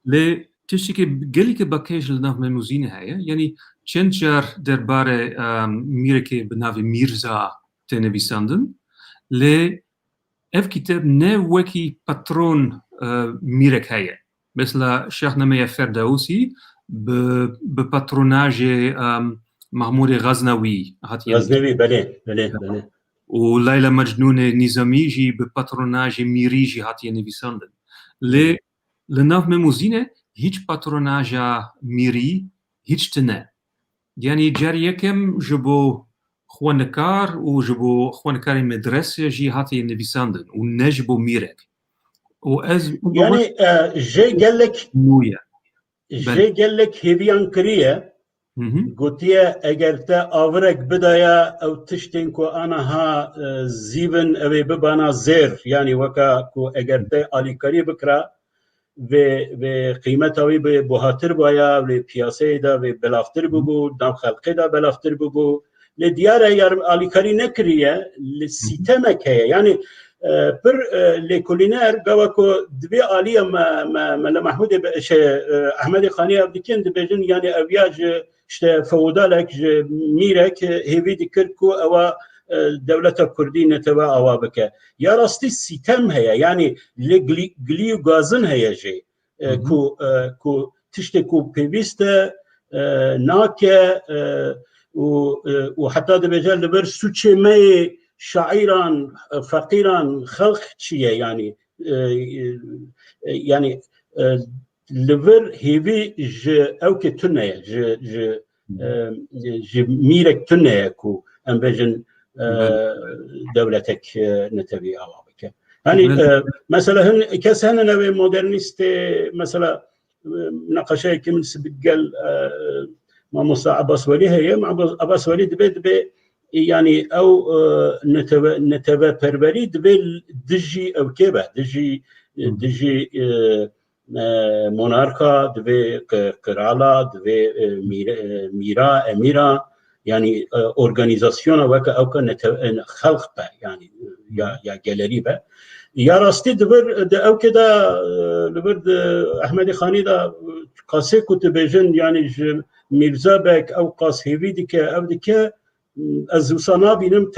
Lê tiştekî gelekî bakêj li nav Memûzînê heye. Yani çend car derbarê mîrekê bi navê Mîrza tê nivîsandin. Lê ev kitêb ne wekî patron mîrek heye. Mesela şaxnameya Ferdewsî bi patronajê Mahmûdê Gaznewî hatiye. û Leyla Mecnûnê Nîzamî jî bi patronajê Mîrî jî hatiye nivîsandin. Lê li nav Memûzînê hiç patronaja Mîrî hiç tune. Yani carî yekem ji bo xwenikar û ji bo xwenikarê medresê jî hatiye nivîsandin û ne ji bo mîrek. û ez yani jê gelek hêviyan kiriye gotiye eger te awirek bidaya ew tiştên ku anaha zîvin ew ê bibana zêr yani weka ku eger te alîkarî bikira vê qîmeta wî bi buhatir baya vê piyaseyê de vê belavtir bibû nav xelkê de belavtir bibû lê diyar e yar alîkarî nekiriye li sîtemek heye yani pir lêkolîner gawa ku divê alîya Mele Mahmûdê Ehmedî Xanî ev dikin dibêjin yani ev ya ji işte feodalek ji mîrek hêvî dikir ku ewa devleta Kurdî netebe awa bike. Ya rastî sîtem heye yani lê gilî û gazin heye jê ku tiştê ku pêwîst e nake û heta dibêje li ber sûçê me yê şaîran feqîran xelq çi ye yani li vir hêvî ji ew ke tune ye ji mîrek tune ye ku em bêjin devletek netewî awa bike. Yani mesela hin kes henin ew ê modernîstê mesela neqeşeyekî min gel Mamosta Abbas Welî heye Abbas Welî dibe yani ew neteweperverî dibe dijî ew kê be dijî monarka divê krala divê mîra emîra yani organizasyona weke ew ke xelq be yani ya gelerî be ya rastî divir di ew kê de li vir di Ehmedî Xanî de qasê ku tu bêjin yani ji Mîrza bek ew qas hêvî dike ev dike ez wisa nabînim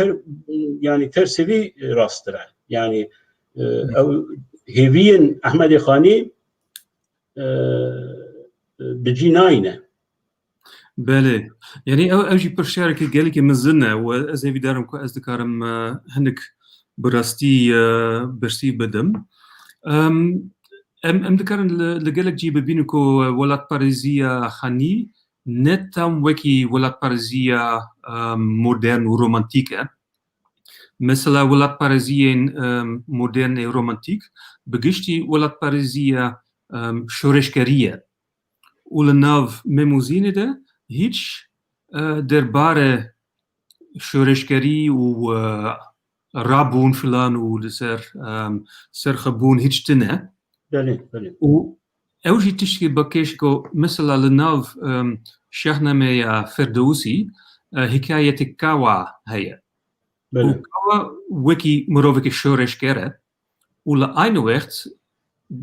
yani tersê wî rasttir e yani ew hêviyên Ehmedî Xanî bicî nayîne. Belê. Yani ew jî pir şerekî gelekî mezin e û ez ê vîdarim ku ez dikarim hinek bi rastî birsî bidim. Em dikarin li gelek cî bibînin ku welatparêziya Xanî ne tam wekî welatparêziya modern û romantîk e. مثلا وڵاتپارێزیên مۆدێرن ڕۆمانتیک بگشتی وڵاتپارێزیە شۆڕشکەریە و لە ناو مێموزینێدا هیچ دەربارە شۆڕشکەری و ڕابوون فلان و لەسەر سەرخەبوون هیچ تنە و ئەوژی تشتی بەکێشکۆ مثلا لە ناو شاهنامەیە فردەوسی حکایەتێک کاوا هەیە و کاوا وەکی مرۆڤێکی شۆڕشکەرە و لە ئاینە وەخت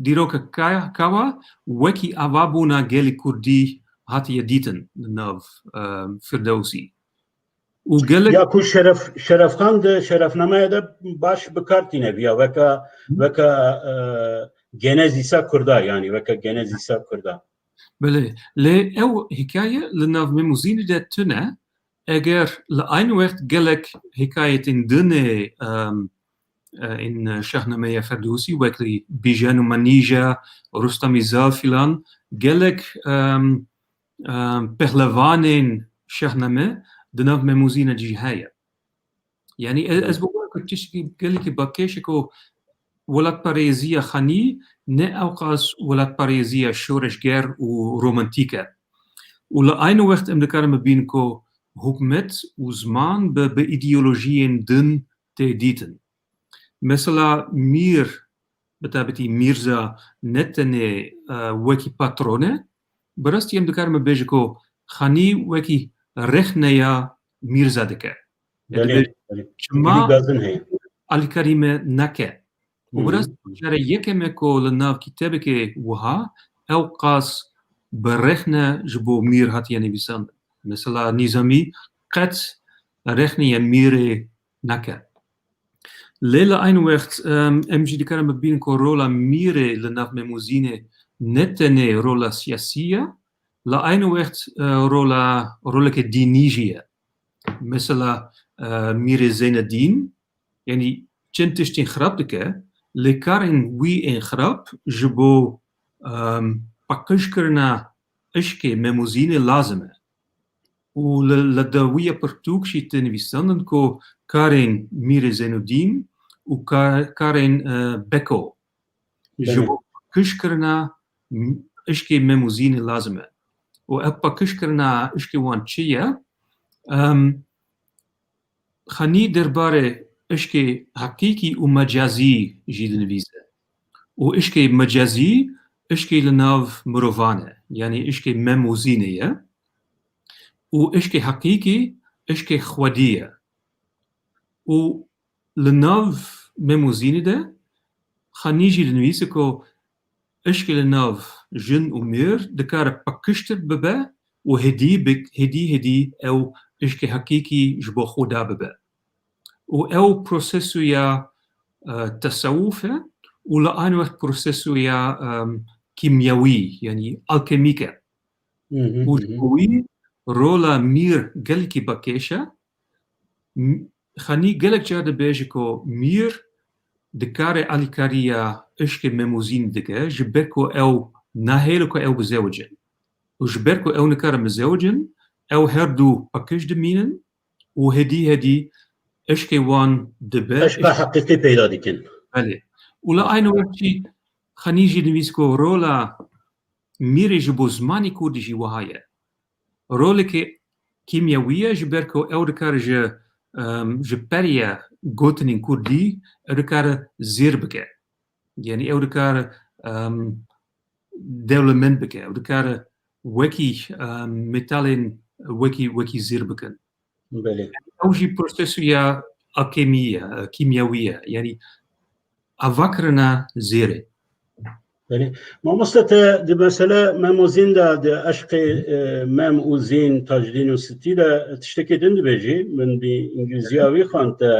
دیرۆکە کاوا وەکی ئاوابوونا گەلی کوردی هاتیە دیتن لە ناو فردەوسی و گەلێک یاکو شەرەفخان شەرەفنامەیەدا باش بکارتینە بیا وەکە گەنەزیسا کووردا یانی وەکە گەنەزیسا کووردا بەڵێ لێ ئەو حکایە لە ناو مێموزینێدا تونە ئەگەر لە ئاین وەخت گەلێک حکایەتین دنێ این شاهنامەیە فردوسی وەکلی بیژەن و مەنیژە ڕوستەمی زال فیلان گەلێک پەهلەوانên شاهنامە di nav memûzîna cî heye yani ez bi tiştî gelekî bakêşik û welatparêziya xanî ne ew qas welatparêziya şoreşger û romantîk e û li aynı wext em dikarin bibînin ku hikûmet û ziman bi îdeolojiyên din tê dîtin mesela mîr bi taybetî mîrza ne tenê wekî patron e bi rastî em dikarin bibêjin ku xanî wekî rexneya mîrza dike çima alîkarîme neke û bi rast jare yekeme ku li nav kîtebekê wiha ew qas bi rexne ji bo mîr hatiye nivîsandin mesela nîzamî qet rexneya mîrê neke lê li aynı wext em jî dikarin bibînin ku rola mîrê li nav memûzînê ne tenê rola siyasî ye la aynı wext roleke dînî jî ye mesela Mîrê Zeynedîn yani çend tiştên xirab dike lê karên wî ên xirab ji bo paqijkirina ishkê memûzînê lazim e û li dawîya pirtûk jî tê nivîsandin ku karên Mîrê Zeynedîn û karên Beko ji bo paqijkirina ishkê memûzînê lazim e û ev paqijkirina ishkê wan çi ye xanî derbarê ishkê heqîqî û mecazî jî dinivîse û ishkê mecazî ishkê li nav mirovan e yani ishkê memûzînê ye û ishkê heqîqî ishkê xwedî ye û li nav memûzînê de xanî jî dinivîse ku ishkê li nav jin û mêr dikare paqijtir bibe û hêdî ew ishkê heqîqî ji bo Xweda bibe û ew prosesuya tesewuf e û li aynı wext prosesuya kîmyawî yani alkemîk e û ji bo wî rola mîr gelekî bakêş e xanî gelek car dibêje ku mîr dikare alîkariya ishkê memûzîn dike ji ber ku ew nahêle ku ew bizewicin û ji ber ku ew nikarin bizewicin ew her du paqij dimînin û hêdî ishkê wan dibe ishka heqîqî peyda dikin belê û li aynı wext jî xanî jî dinivîs ku rola mîrê ji bo zimanê kurdî jî wiha ye rolekê kîmyawî ye ji ber ku ew dikare ji periya gotinên kurdî ew dikare zêr bike yani ew dikare dewlemend bike ew dikare wekî metalên wekî zêr bikin ew jî prosesuya alkemî ye kîmyawî ye yani avakirina zêrê mamoste te di mesele memûzîn de di eşqê mem û zîn tajdîn û sitî de tiştekê din dibêjî min bi îngilîziya wî xwend te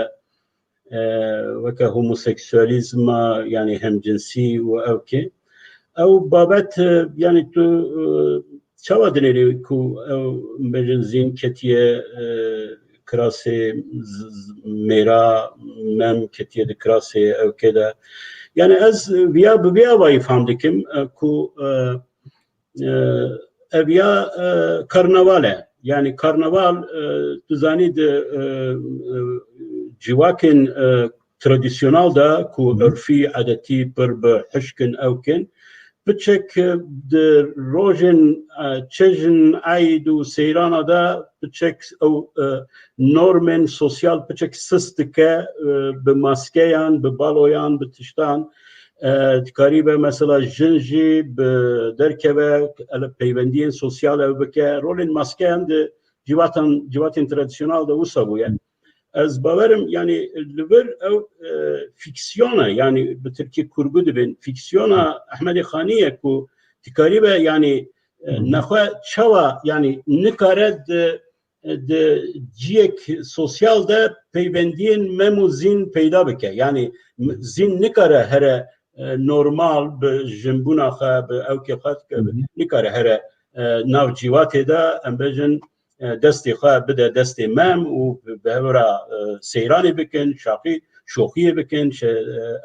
weke homoseksüelîzma yani hemcinsî û ew kê ew babet yani tu çawa dinêrî ku ew bêjin zîn ketiye kirasê mêra mem ketiye di kirasê ew kê de yani ez viya bi vê avayî fehm dikim ku ev ya karnaval e yani karnaval tu zanî di جواكن تراديسيونال دا كو عرفي عادتي بر بحشكن أوكن بتشك روجن تشجن عيدو سيرانا دا بتشك أو نورمن سوسيال بتشك سستكا بماسكيان ببالويان بتشتان تقريبا مثلا جنجي بدركبه البيبندين سوسيال او بك رولين ماسكيان دي جواتن تراديسيونال دا وصابو يعني از باورم يعني لبر او فيكسيونا يعني بتركي كورغو دبن فيكسيونا احمد خانيه كو تقريبا يعني نخوا تشوا يعني نكارد د جيك سوسيال دا بيبندين ممو زين بيدا بك يعني زين نكاره هر نورمال بجنبونا خا او كي خاط نكاره هر ناو جيوات دا امبجن دستي خا بدا دستي مام وبهورا سيراني بكن شاقي شوخيه بكن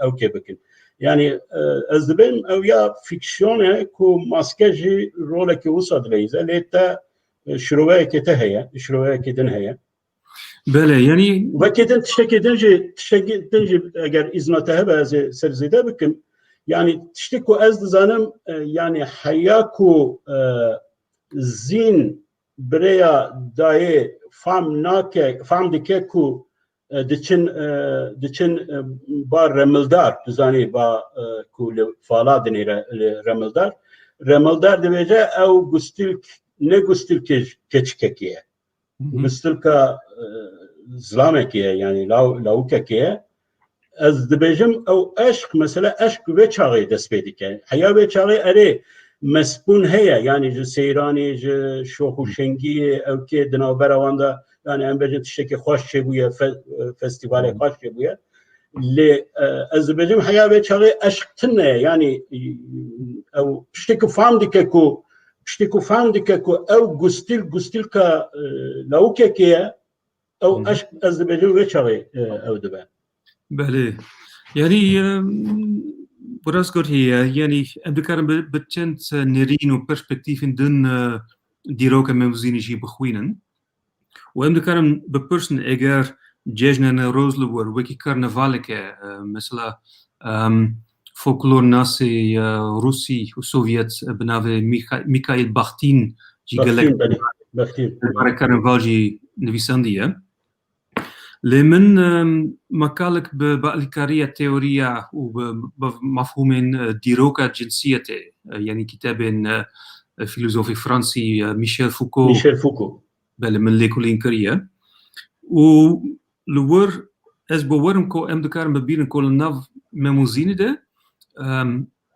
او كي بكن يعني ازبن او يا فيكسيون كو ماسكاجي رولك وصد ليزا ليتا شروعه كتهيا شروعه كتنهيا بله يعني وكيدن تشتكي دنجي اگر ازمتها باز سرزيده بكم يعني تشتكو از زانم يعني حياكو زين بريا داي فام ديكو دچن بار رملدار تزاني با كول فالادني رملدار دبيجا او غستيل نه غستيل كچككيه غستيلكا زلامكيه يعني لاوككيه از دبيجم او عشق مثلا عشق وچاغي دسبيديكه حيا وچاغي اري مسبون هيا يعني جو سيراني جو شوخو شنگي او كي دناوبر واندا يعني ام بجت شكي خوش بويا فستيفال خوش بويا اللي از بجم حيا وچاغي عشق تنه يعني او بشتكو فام ديكو او غستيل كا لاوككيه او عشق از بجم وچاغي او دبا بله يعني براس قلت هي يعني أبدكارم بتشنت نرين وبرسبكتيف دن ديروكا موزينيجي بخوينن وأبدكارم ببرسن إجار جيجنا روزلور وكي كارنفالك مثلا فولكلور ناسي روسي وسوفيت بنافي ميخائيل باختين باختين كارنفالجي نفيساندية لمن مكالك بألكارية تيوريا وبمفهوم ديروكا جنسيته يعني كتاب فيلسوفي فرنسي ميشيل فوكو بل من ليكولين كريا ولور از بورم كو ام دكارم ببيرن كول ناف ميموزين ده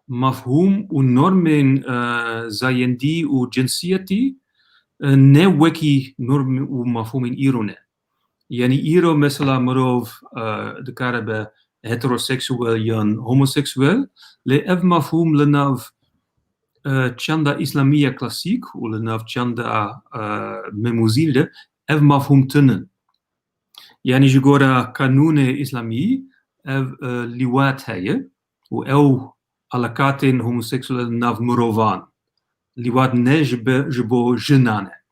مفهوم ونورمين زايندي وجنسيتي نوكي نورم ومفهوم ايرونه يعني إيرو مثلا مروف دكاربة هيتروسexueel يان homosexueel لأف مفهوم لناف تشاندا إسلامية كلاسيك ولناف تشاندا ميموزيل أف مفهوم تنن يعني جغورا قانون إسلامي أف لوات هاي أو علاقاتين homosexueel ناف مروفان لوات نجب جبو جنانه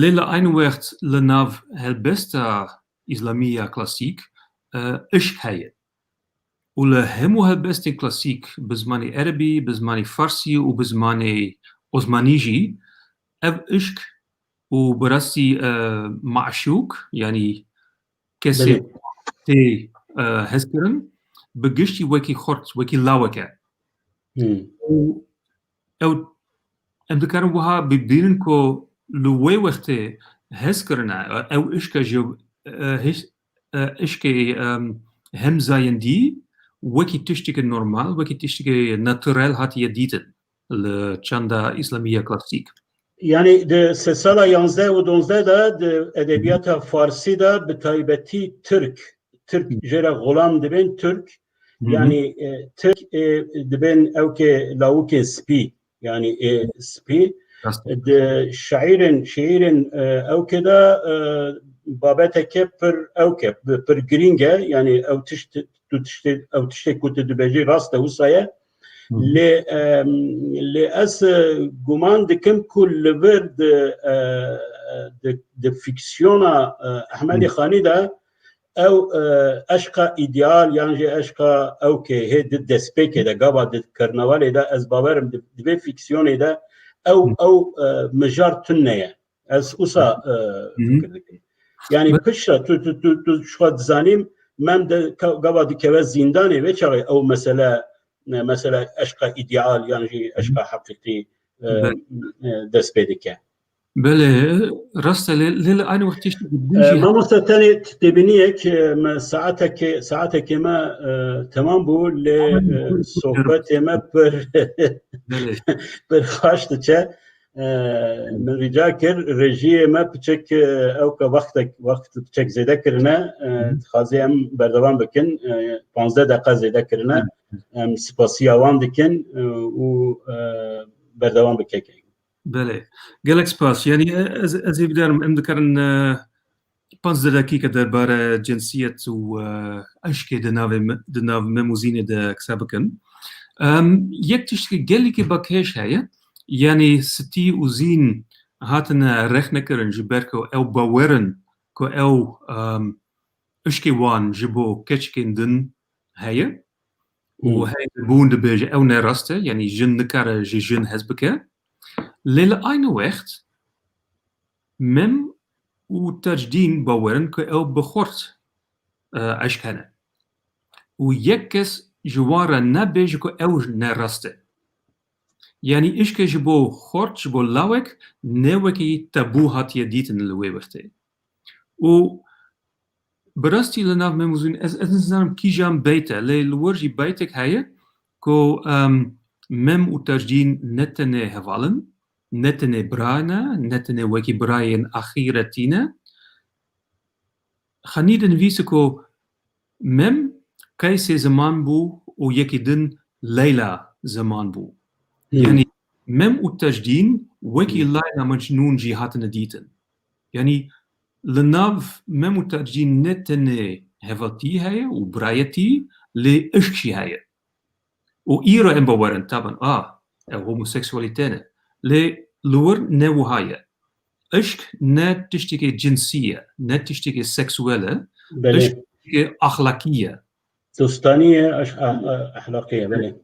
Lilla einwert lenav helbesta islamia klassiek ishkhaye. Ule hemu helbesta klassiek bezmani Arabi, bezmani Farsi u bezmani Osmaniji ev ishk u براسي معشوق يعني كسي تي هسكرن بقشتي وكي خرط وكي لاوكا او امدكارن وها ببينكو لوي وقته هسكرنا او اشكا جو اشكي هم زايندي وكي تشتكي نورمال وكي تشتكي ناتورال هات يديتن لچاندا اسلاميه كلاسيك يعني د سال 11 و 12 دا د ادبیات فارسی دا به تایبەتی ترک جرا غلام دبن ترک يعني ترك دبن او كي لاوكي سبي يعني سبي شعيرن او كده بابتك بر او كي بر جرينجا يعني او تشتي كنت دبجي راسته وصايه لأس جمان دكم كل برد د فيكسيونا احمد خاني ده او اشقا ایدیال یعنی اشقا او که هد دسپیک ده گابا د کرناوال ده از باورم د فیکسیون ده او مجار تنه از اوسا فکر دکم یعنی پشت تو شخص زنیم من ده گابا د که زندانی و چه او مثلا اشقا ایدیال یعنی اشقا حقیقی دسپیک بله راسته لیل آن وقتیش ما مستطیلی تبینیه که ساعتك ما تمام بو لصحبت ما پر خاشت چه من رجا کر رژی ما بچک او که وقت بچک زیده کرنه خازی هم بردوام بکن 15 دقیقه زیده کرنه سپاسی آوان دکن و بردوام بکن بله گلک سپاس یعنی از بدارم ام دکرن 15 دقیقه درباره جنسیت و اشک د ناو مموزینه د کسابکن یک تشک گلی که باکش هیا یعنی ستی و زین هاتن رخ نکرن جبر که او باورن که او اشکی وان جبو کچکین دن هیا و هی بونده بیجه او نراسته یعنی جن نکاره جن هزبکه لیل aynı وقت مم و تجدين باورن که او بخورت اشکنه و یک کس جواره نبیجه که او نراسته یعنی اشکه جبو خورت جبو لاوک نوکی تابو هاتیه دیتن لوی وقته و براستی لناف مموزون از نظرم کی جام بیته لیل ورجی بیتک هایه که مم و تجدين نتنه هوالن نتنه برانا نتنه وكي براين أخيرتنا خنيدن ويسكو مم كيسي زمان بو ويكي دن ليلى زمان بو يعني مم والتجدين وكي ليلى مجنون جهاتنا ديتن يعني لناف مم والتجدين نتنه هفتي هاي وبرايتي لإشكي هاي وإيرا إمباورن طبعا أو هوموسيكسواليتين لور نوهاية اشك نه تشتكي جنسية نه تشتكي سكسوالة تشتكي أخلاقية دوستانية أخلاقية بله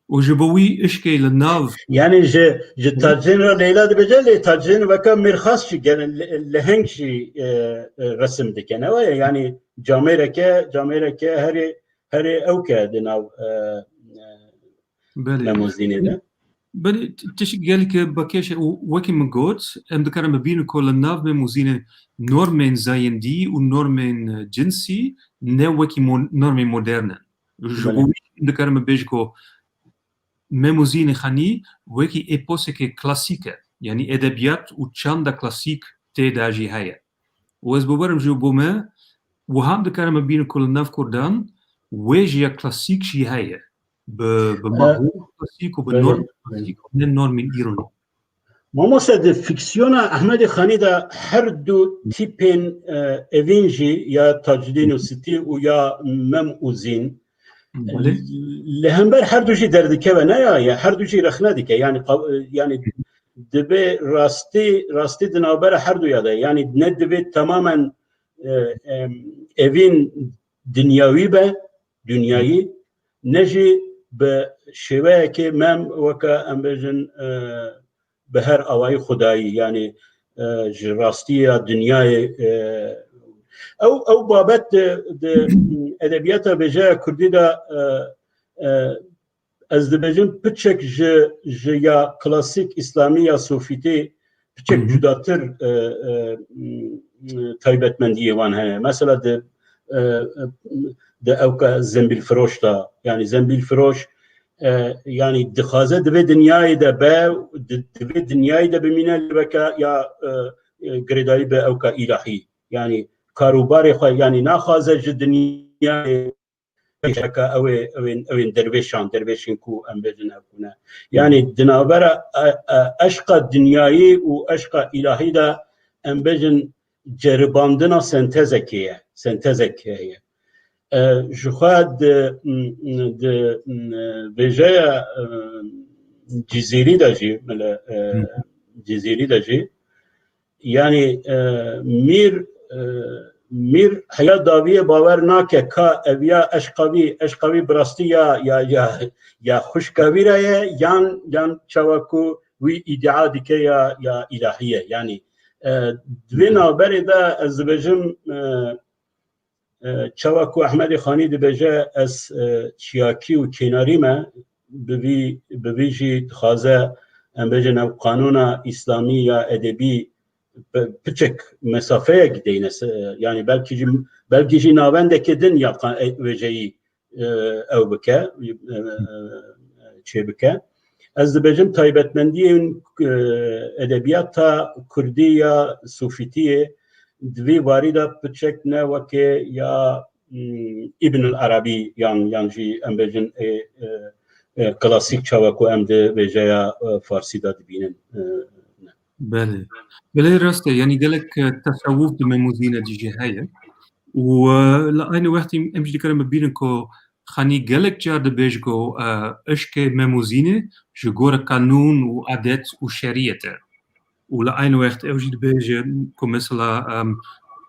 وجبوي اشكي للناف يعني ج تاجين ليلى بجل تاجين وكا مرخص شي لهنگ شي رسم دكنا يعني جاميركا هري اوكا دناو مموزيني ده بل تشك قالك باكيش وكي مقوت ام دكرم بين كل الناف مموزينه نورمين زاين دي ونورمين جنسي نوكي نورمين مودرنا جبوي دكرم بيجكو مموزينه خاني وكي ايبوسيكي كلاسيكه يعني ادبيات وتشاندا كلاسيك تيداجي هيا واز بورم جوبوما وهم دكرم بين كل الناف كردان ويجيا كلاسيك شي هيا بمفهوم كلاسيك وبالنورم كلاسيك وبالنورم من إيران. ما د فیکسیونا احمد خانی دا هر دو تیپین اوینجی یا تاجدین و ستی و یا مم و زین لهمبر هر دو جی دردکه و نه یا هر دو جی رخنه دیکه یعنی دبه راستی دنابر هر دو یاده یعنی نه دبه تماما اوین دنیایی نجی به شیوه که مم وکا امبجن به هر آوای خدایی یعنی راستی دنیای او بابت ادبیات بجای کردی دا از دبجن پچک یا کلاسیک اسلامی یا صوفیتی پچک جداتر تایبتمندی وان هنه مثلا ده اوكا زنبيل فروش دا يعني زنبيل فروش يعني دخازه دبي دنياي دا با دبي دنياي دا بمينا لبكا يا غريداي با اوكا الهي يعني كاروباري خو يعني ناخازه دنياي شكا او درويشين كو ام بدنا كنا يعني دنابره اشقى دنياي واشقى الهي دا ام بجن جرباندنا سنتزكيه جخاد بجاية جزيري داجي يعني مير میر حیا داویه باور ناکه که اویا اشقوی براستی یا خوشکاوی رایه یان چاوکو وی ادعا دیکه یا الهیه یعنی دوی نابری دا از بجم چاوکو احمد خانی دی بجه از چیاکی و کناری ما بویجی خوازه ام بجه نو قانون اسلامی یا ادبی پچک مسافه گدینه yani belki navendeki din yapan veceyi ev bike çebike ez de becim taybetmendiyin edebiyata Kurdiya Sufitiye dvi varida pçek ne vake ya İbnül Arabi yanji em becim klasik çavaku em de veceya Farsi'da dibinin بله بله راسته يعني قالك تصوف بموزينة دي جهاية ولأين وقت امش دي كلام بينكو خاني قالك جار بيجكو اشكي مموزينة جغور قانون وعادات وشريعة ولأين وقت اوجد بيجكو مثلا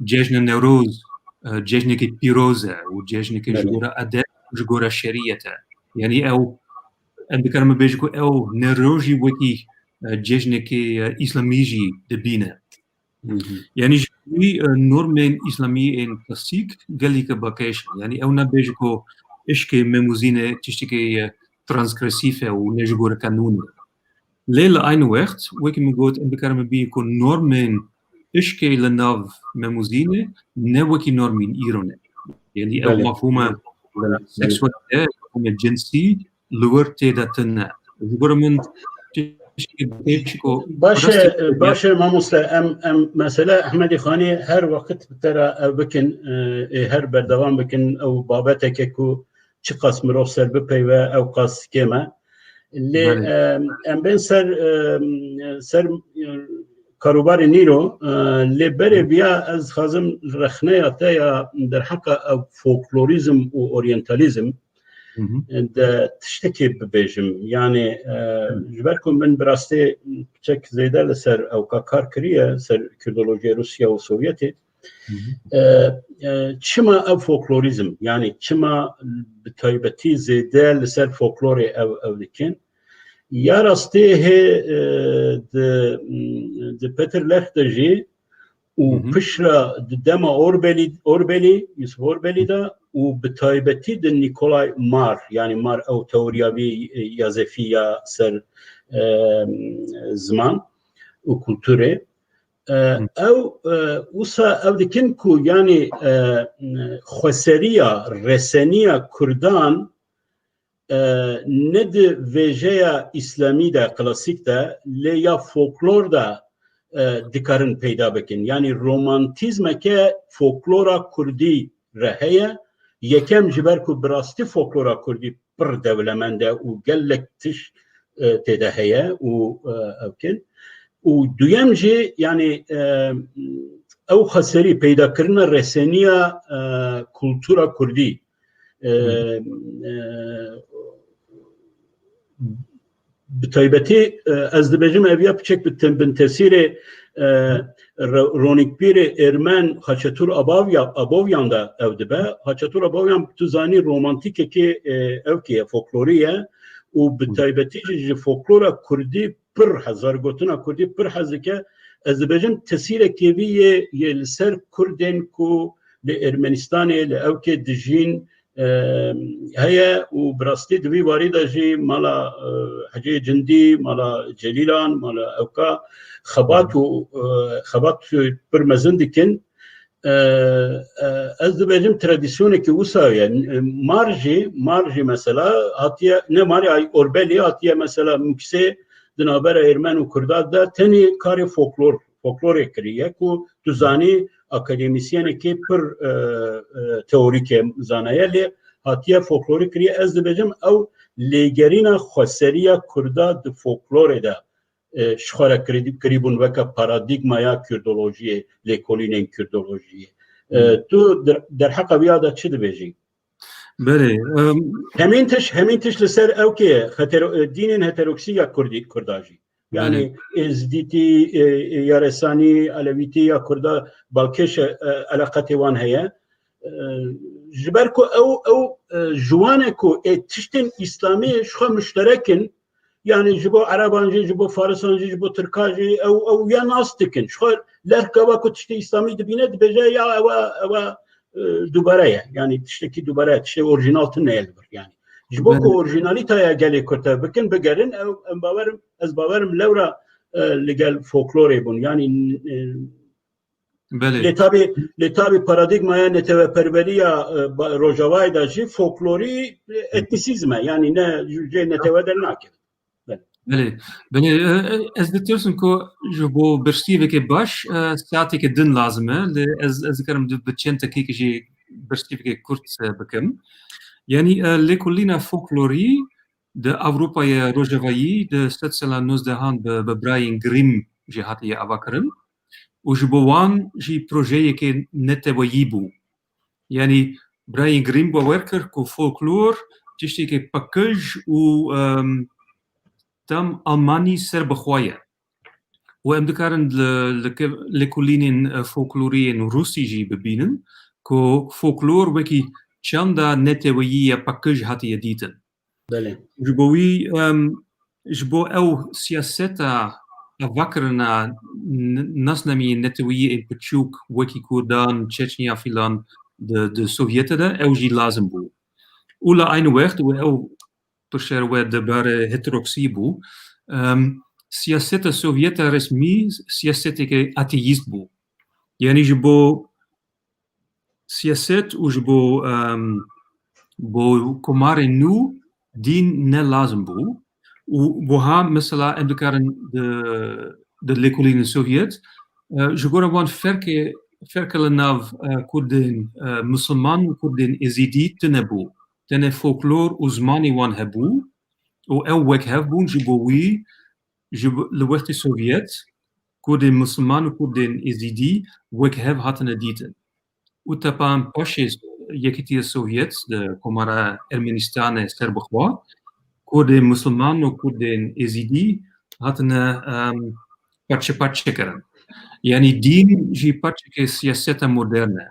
جيجن نوروز جيجن كي بيروزة وجيجن كي جغور عادات وجغور شريعة يعني او ام دي كلام بيجكو او نروجي وكي جيجنكي إسلاميجي دبينة يعني جوي نورمين إسلامي إن كلاسيك قاليك باكيش يعني أو نبيجكو إشكي مموزينة تشتكي ترانسكريسيفة ونجبور قانون ليلة أين وقت وكي مقود إن بكرم بيكو نورمين إشكي لناف مموزينة نوكي نورمين إيرونة يعني أو مفهومة سكسوالية مفهومة جنسي لور تيدا تنا جبور من باشه ماموستا ام مثلا احمدی خانی هر وقت بترا بکن هر بردوام بکن او بابته که کو چه قسم رو سر بپیوه او قاس کما لی ام بین سر کاروبار نیرو لی بره بیا از خازم رخنه تا یا در حق فولکلوریزم و اورینتالیزم ده تشتكي ببيجم يعني جبركم من براستي بشك زيدا لسر او كار كريه سر كردولوجيا روسيا وسوفيتي چما او فولكلوريزم يعني چما بتايبتي زيدا لسر فولكلوري او لكن يا راستي هي د بيتر لختجي وبشرا دما اوربلي يوسف اوربلي ده وبتايبتي د نيكولاي مار يعني مار او توريابي يازفيا سر زمان وكولتوري او وسا او دكنكو يعني خسريا رسنيا كردان ند فيجيا اسلامي دا كلاسيك دا ليا فولكلور دا دكارن پیدا بکن يعني رومانتيزم که فولكلورا كردي رهيه یکم جبر کو براستی فولکلورا کردی پر دولمنده و گلک تش تدهیه و اوکن و دویم جی یعنی او خسری پیدا کردن رسانیا کلتورا کردی بتایبتی از دبجم اویا بچک بتن تاثیر رونیک پیر ارمن خاچتور اباویان دا او دبه خاچتور اباویان تو زانی رومانتیکه که او که فولکلوریه و بتایبتی جی فولکلورا کردی پر هزار گوتنا کردی پر هزکه از دبجم تاثیر کیویه یه لسر کردن کو لارمنستان او که دجین هيا وبراستي دوي وارده جي مالا حجي جندي مالا جليلان مالا اوكا خبات برمزن دكن از دبجم تراديسيون كي وساويه مارجي مثلا هاتيه نه ماري اوربلي هاتيه مثلا مكسي دنابر ارمن و كرداد دا تني كاري فولكلور كريه كو تزاني اکادمیسیان که پر تئوریک زانایه لی هاتیه فولکلوری کریه از دبجم او لیگرینا خسریا کردا د فولکلور ده شخوره کریبون وکا پارادیگما یا کردولوژی لیکولینن کردولوژی تو در حق بیاده چی دبیجی؟ بله همین تش لسر او که دینین هتروکسی یا کرداجی Yani ezditi yaresani Aleviti ya Kurda balkeş alakati wan heye jiber ku ew jwane ku tiştin İslami şu müşterekin yani jibo Arabancı, jibo Farisancı, jibo Türkacı ew ya nastikin şu lerkava ku tişti İslami dibine dibeje ya ev dubaraya yani tişteki dubara tişte orijinal tıneyel var yani jibo ku orijinalitaya gelê kurta bikin bigerin ew bawerim lewra legal folklore bun yani le tabi paradigmaya neteveperveriya rojavayê da jî folklorî etnisizme yani ne jê neteve dernakeve. Ez ditiyorsun ku ji bo birstîvekê baş saeteke din lazim e ez dikarim bi çend dekîk jî birstîvekê Kurd bikim. Yani LêKOLîNA folklorî di Avrupaya Rojavayî di sed sala nozdehan bi birayên Grimm jî hatiye avakirin û ji bo wan jî projeyekê neteweyî bû. Yani birayên Grimm bawer kir ku folklor tiştekî pakij û tam Almanî serbixwe ye. û em dikarin li LêKOLîNên folkloriyên Rûsî jî bibînin ku folklor wekî çanda neteweyî ya pakij hatiye dîtin. Ji bo wî ji bo ew siyaseta avakirina nasnamiyên neteweyî ên piçûk wekî Kurdan, Çeçnya filan di Sovyetê de ew jî lazim bû. û li aynı wext û ew pişer we debare heteroksî bû siyaseta Sovyeta resmî siyasetekê ateîst bû. Yani ji bo siyaset û ji bo komarên nû dîn ne lazim bû û buha mesela em dikarin di LêKOLîNên Sovyet ji gora wan ferke li nav Kurdên Musulman û Kurdên Êzîdî tune bû. Tune folklor û zimanê wan hebû û ew wek hev bûn ji bo wî li wextê Sovyet Kurdên Musulman û Kurdên Êzîdî wek hev hatine dîtin. û tepan paşê Yekîtiya Sovyet di komara Ermenistanê serbixwe Kurdên Musulman û Kurdên Êzîdî hatine parçe kirin. Yani dîn jî parçekê siyaseta modern e.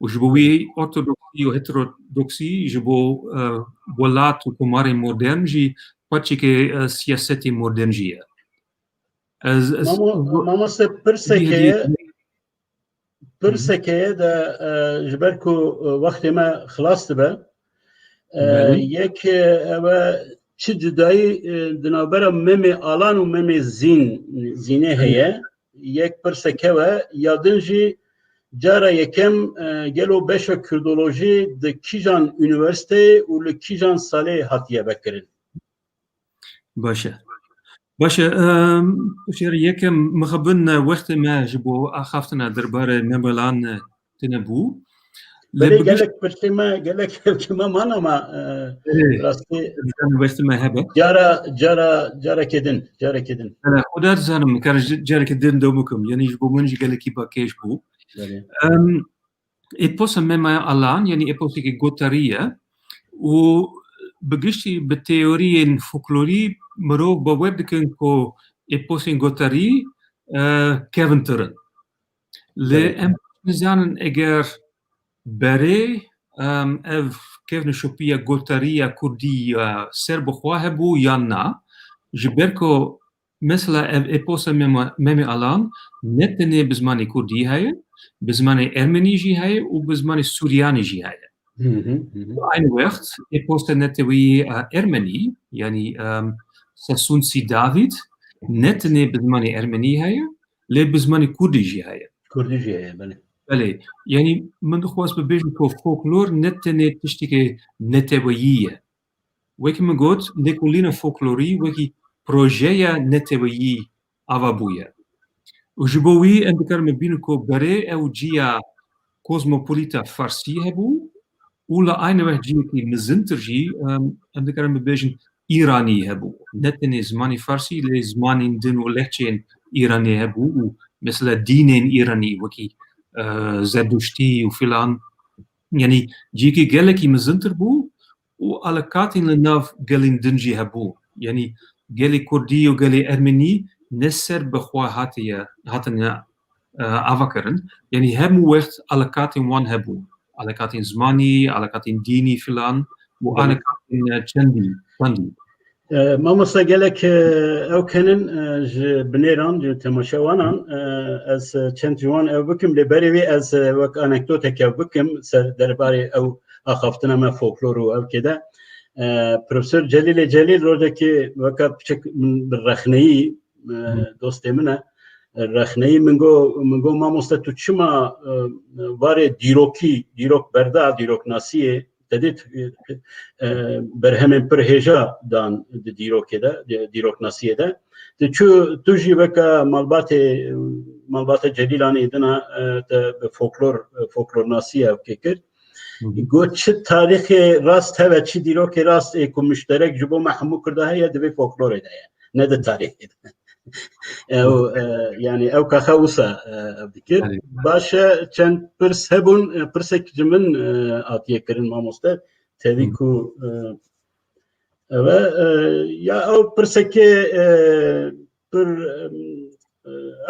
û ji bo wî ortodoksî û heterodoksî ji bo welat û komarên modern jî parçekê siyasetê modern jî ye. Mamoste pirsekeye de ji ber ku wextê me xilas dibe yek ew çi cudayî di navbera memê alan û memê zînê heye yek pirsek hewe ya din jî cara yekem gelo beşa Kurdolojî di kîjan üniversiteyê û li kîjan salê hatiye vekirin? Baş yekem mixebin wextê me ji bo axaftina derbarê memelan tune bû. Belê gelek pirsê me gelek hevkime man ama rastî wextê me hebe. Carekê din. Xwedar dizanim kar carekê din dew bikim. Yani ji bo min jî gelekî bakêş bû. Êposa me me alan yani êposekî gotarî ye û bi giştî bi teoriyên folklorî mirov bawer dikin ku êposên gotarî kevintirin. Lê em nizanin eger berê ev kevnişopiya gotarîya Kurdî ya serbixwe hebû yan na ji ber ku mesela ev êposa me me alan ne tenê bi zimanê Kurdî heye bi zimanê Ermenî jî heye û bi zimanê Suryanî jî heye. Aynı wext êposa neteweyî Ermenî yani Sasûnsî David ne tenê bi zimanê Ermenî heye lê bi zimanê Kurdî jî heye. Belê. Yani min dixwast bibêjim ku folklor ne tenê tiştekî neteweyî ye. Wekî min got LêKOLîNA folklorî wekî projeya neteweyî ava bûye. û ji bo wî em dikarin bînin ku berê ew ciya kozmopolita Farsî hebû û li aynı wext ciyekî mizintir jî em dikarin bibêjin İranî hebû. Ne tenê zimanê Farsî lê zimanên din û lehçeyên İranî hebû û mesela dînên İranî wekî Zerduştî û filan. Yani ciyekî gelekî mizintir bû û alakatên li nav gelên din jî hebû. Yani gelê Kurdî û gelê Ermenî نسر بخوا هاتنا أفكرن يعني هم وقت على كاتين وان هبو على كاتين زماني على كاتين ديني فلان وعلى كاتين چندي ما مستقلك او كنن بنيران تماشاوانان از چند جوان او بكم لبريوي از وك انكدوتك او بكم درباري او اخافتنا ما فولكلور او كده بروفيسور جليل روجكي وك بالرخني دوستي منه الرخني منگو ما مستتو چما واره دیروک بردا دیروک ناسیه تدید برهمن پرهجا دان دیروک ناسیه ده تو جی وکا مالبات جلیلانی دنا فولکلور ناسیه وکر گو چه تاریخ راست هوا چی دیروک راست اکو مشترک جبو محمو کرده هیا دبی فولکلور ده نه ده تاریخ ده او يعني او كخوسه بذكر باشا كان برس هبون برسك جمن اتيكرن ما مستر تذيكو يا او برسك بر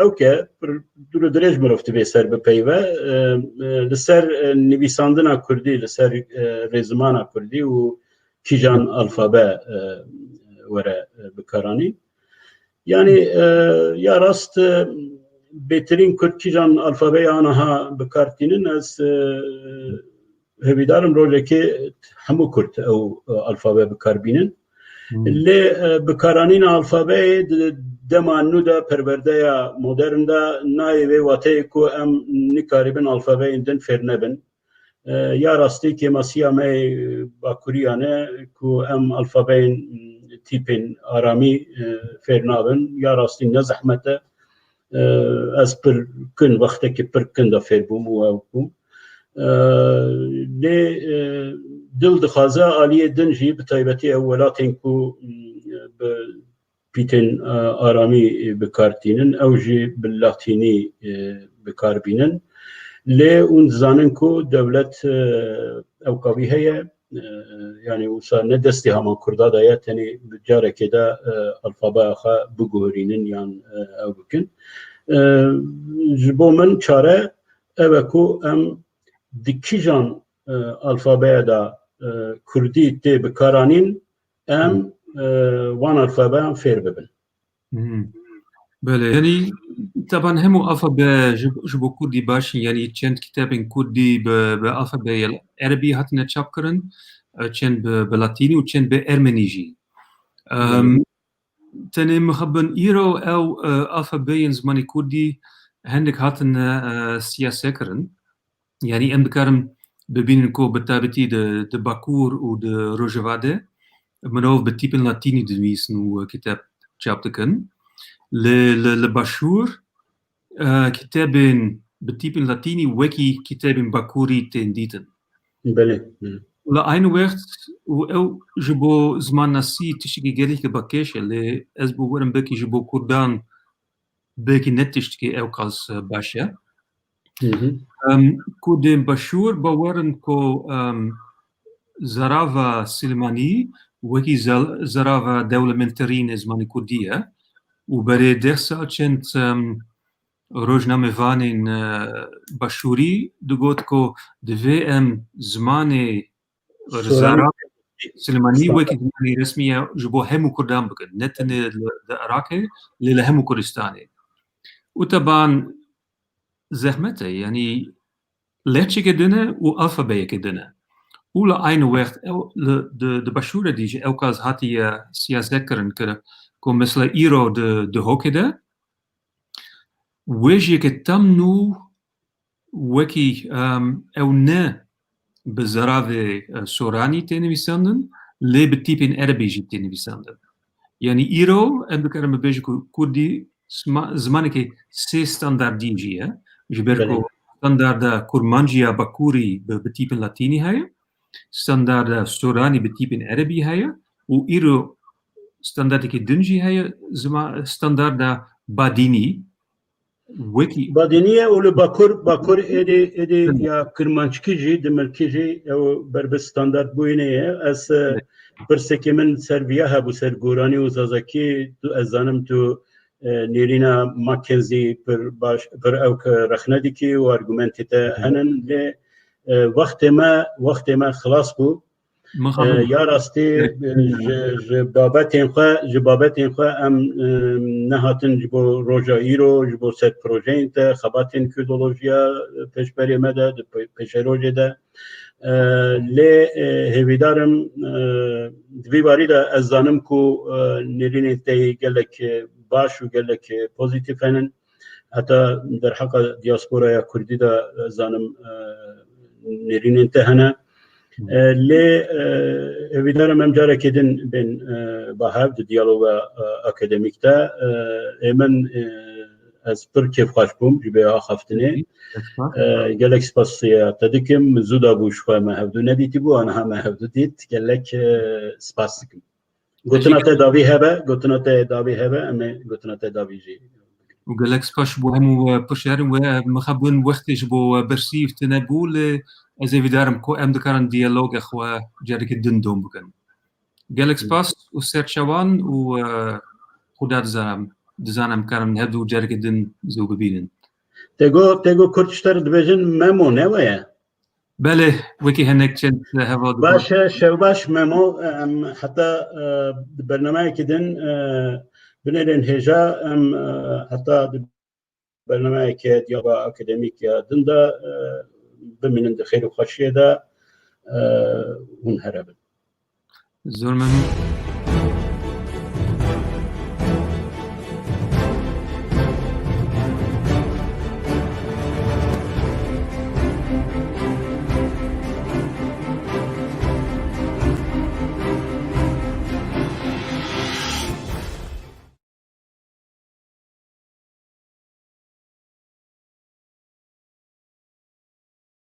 اوكي دور درج مرفت به سر بپیوه لسر نویساندنا کردی لسر رزمانا کردی و کیجان الفابه وره بکارانی يعني يا راست بهترین کردکیجان الفابه آنها بکارتینن از هویدارم روزه که همو کرد او الفابه بکاربینن اللي بکارانین الفابه دمانو دا پرورده یا مدرن دا نایوه واته کو ام نکاربن الفابه اندن فرنبن یا راستی که مسیح می باکوریانه کو ام الفابه تیپین آرامی فرنابن یا راستی نه زحمته از پر کن وقتی که پر کن دا فر بوم و بوم لی دل دخوازه آلیه دنجی بطایبتی اولاتین کو بیتین آرامی بکارتینن او جی باللاتینی بکاربینن لی اون زانن کو دولت او قوی هیا يعني وصار ندستي همان كردا دايات يعني بجارة كده الفابا خا بجورينن يعني أو بكن جبو من شارع أبكو أم دكيجان الفابا دا كردي تي بكارانين أم وان الفابا فير ببن. بله يعني طبعا هم الفابا جبو كردي باش يعني چند كتاب كردي بالفابا العربي هاتنا تشابكرن چند بلاتيني و چند بأرمنيجي تاني مخبن إيرو أو ألفابين زماني كردي هندك هاتن سياسة كرن يعني أم بكارم ببينن كو بتابتي د باكور و د روجواده منوف بتيبن لاتيني دنويس نو كتاب تشابتكن لباشور كتابين بتيبن لاتيني وكي كتابين باكوري تنديتن بله لا ein وقت و جبو زمان ناسي تشتكي جريك باكيش اللي أزبو ورم بكي جبو كردان بكي نتشتكي أوقاز باشا كودين باشور باورن كو زرافة سلماني وكي زرافة دولة منترين زماني كردية وبري درسا چند روزنامه وانين باشوري دقوت كو دوی ام زماني زرافة سلماني وكي زماني رسمية جبو همو كردان بكن نتن العراقي للهمو كردستاني وطبعا زحمته يعني لاتشي كدنا و الفابيه كدنا ولا ein وقت de bashura die elkaas had die siazekeren kom مثل ايرو de hokede ويجي كتمنو وكي او نه بزرافه سوراني تنويساندن لي بتيبين عربي تنويساندن يعني ايرو ام بكرم بيجو كردي زمانك سي ستانداردي جي جبركو ستاندارد كورمانجيا باكوري بتيبين لاتيني هاي ستاندارد سوراني بتيبين عربي هاي و ايرو ستاندارد كي دنجي هاي زما ستاندارد باديني وكي بادينيه ولا باكور ادي يا كرمانشكي جي دملكي جي او برب ستاندارد بوينه اس برسكي من سربيا هبو سرغوراني وزازكي تو ازانم تو نێرینا ماکێنزی پر ئەو کە رەخنەدیکی و ئارگومنتێتە هەنن لێ وەختێمە خلاص بوو یا ڕاستی ji babetên xwe em nehatin ji bo roja îro ji bo ser projeyên te xebatên kurdolojiya pêşberê me de di pêşerojê de lê hêvîdarim di vî barî de ez zanim ku nêrînên te gelek baş û gelek pozîtîv henin heta derheqa diasporaya Kurdî de zanim nêrînên te hene lê hêvîdarim em carekê din bên bahev di dîyaloga akademîk de min ez pir kêfxweş bûm ji vê axaftinê gelek spasiya te dikim min zû dabû ji xwe me hevdû nedîtî bû aniha me hevdû dît gelek spas dikim gotina te davî hebe em ê gotina te davî jî وقالك سباش بو همو بشارم ومخبون وقتش بو برسيف تنبو از ايدارم كو ام دكارن ديالوج اخوا جارك الدن دوم بكن قالك سباس وسير شوان و خدات دزانم كارم هدو جارك الدن زو ببينن تيجو كرتشتر دبجن ميمو نويا بله وكي هناك كنت هوا باشا شوباش ميمو حتى برنامج كدن بنرن هجا ام حتى برنامج ديالوجا اكاديميك يا دندا بمنن خير وخشيه دا ونهرب زور ممنون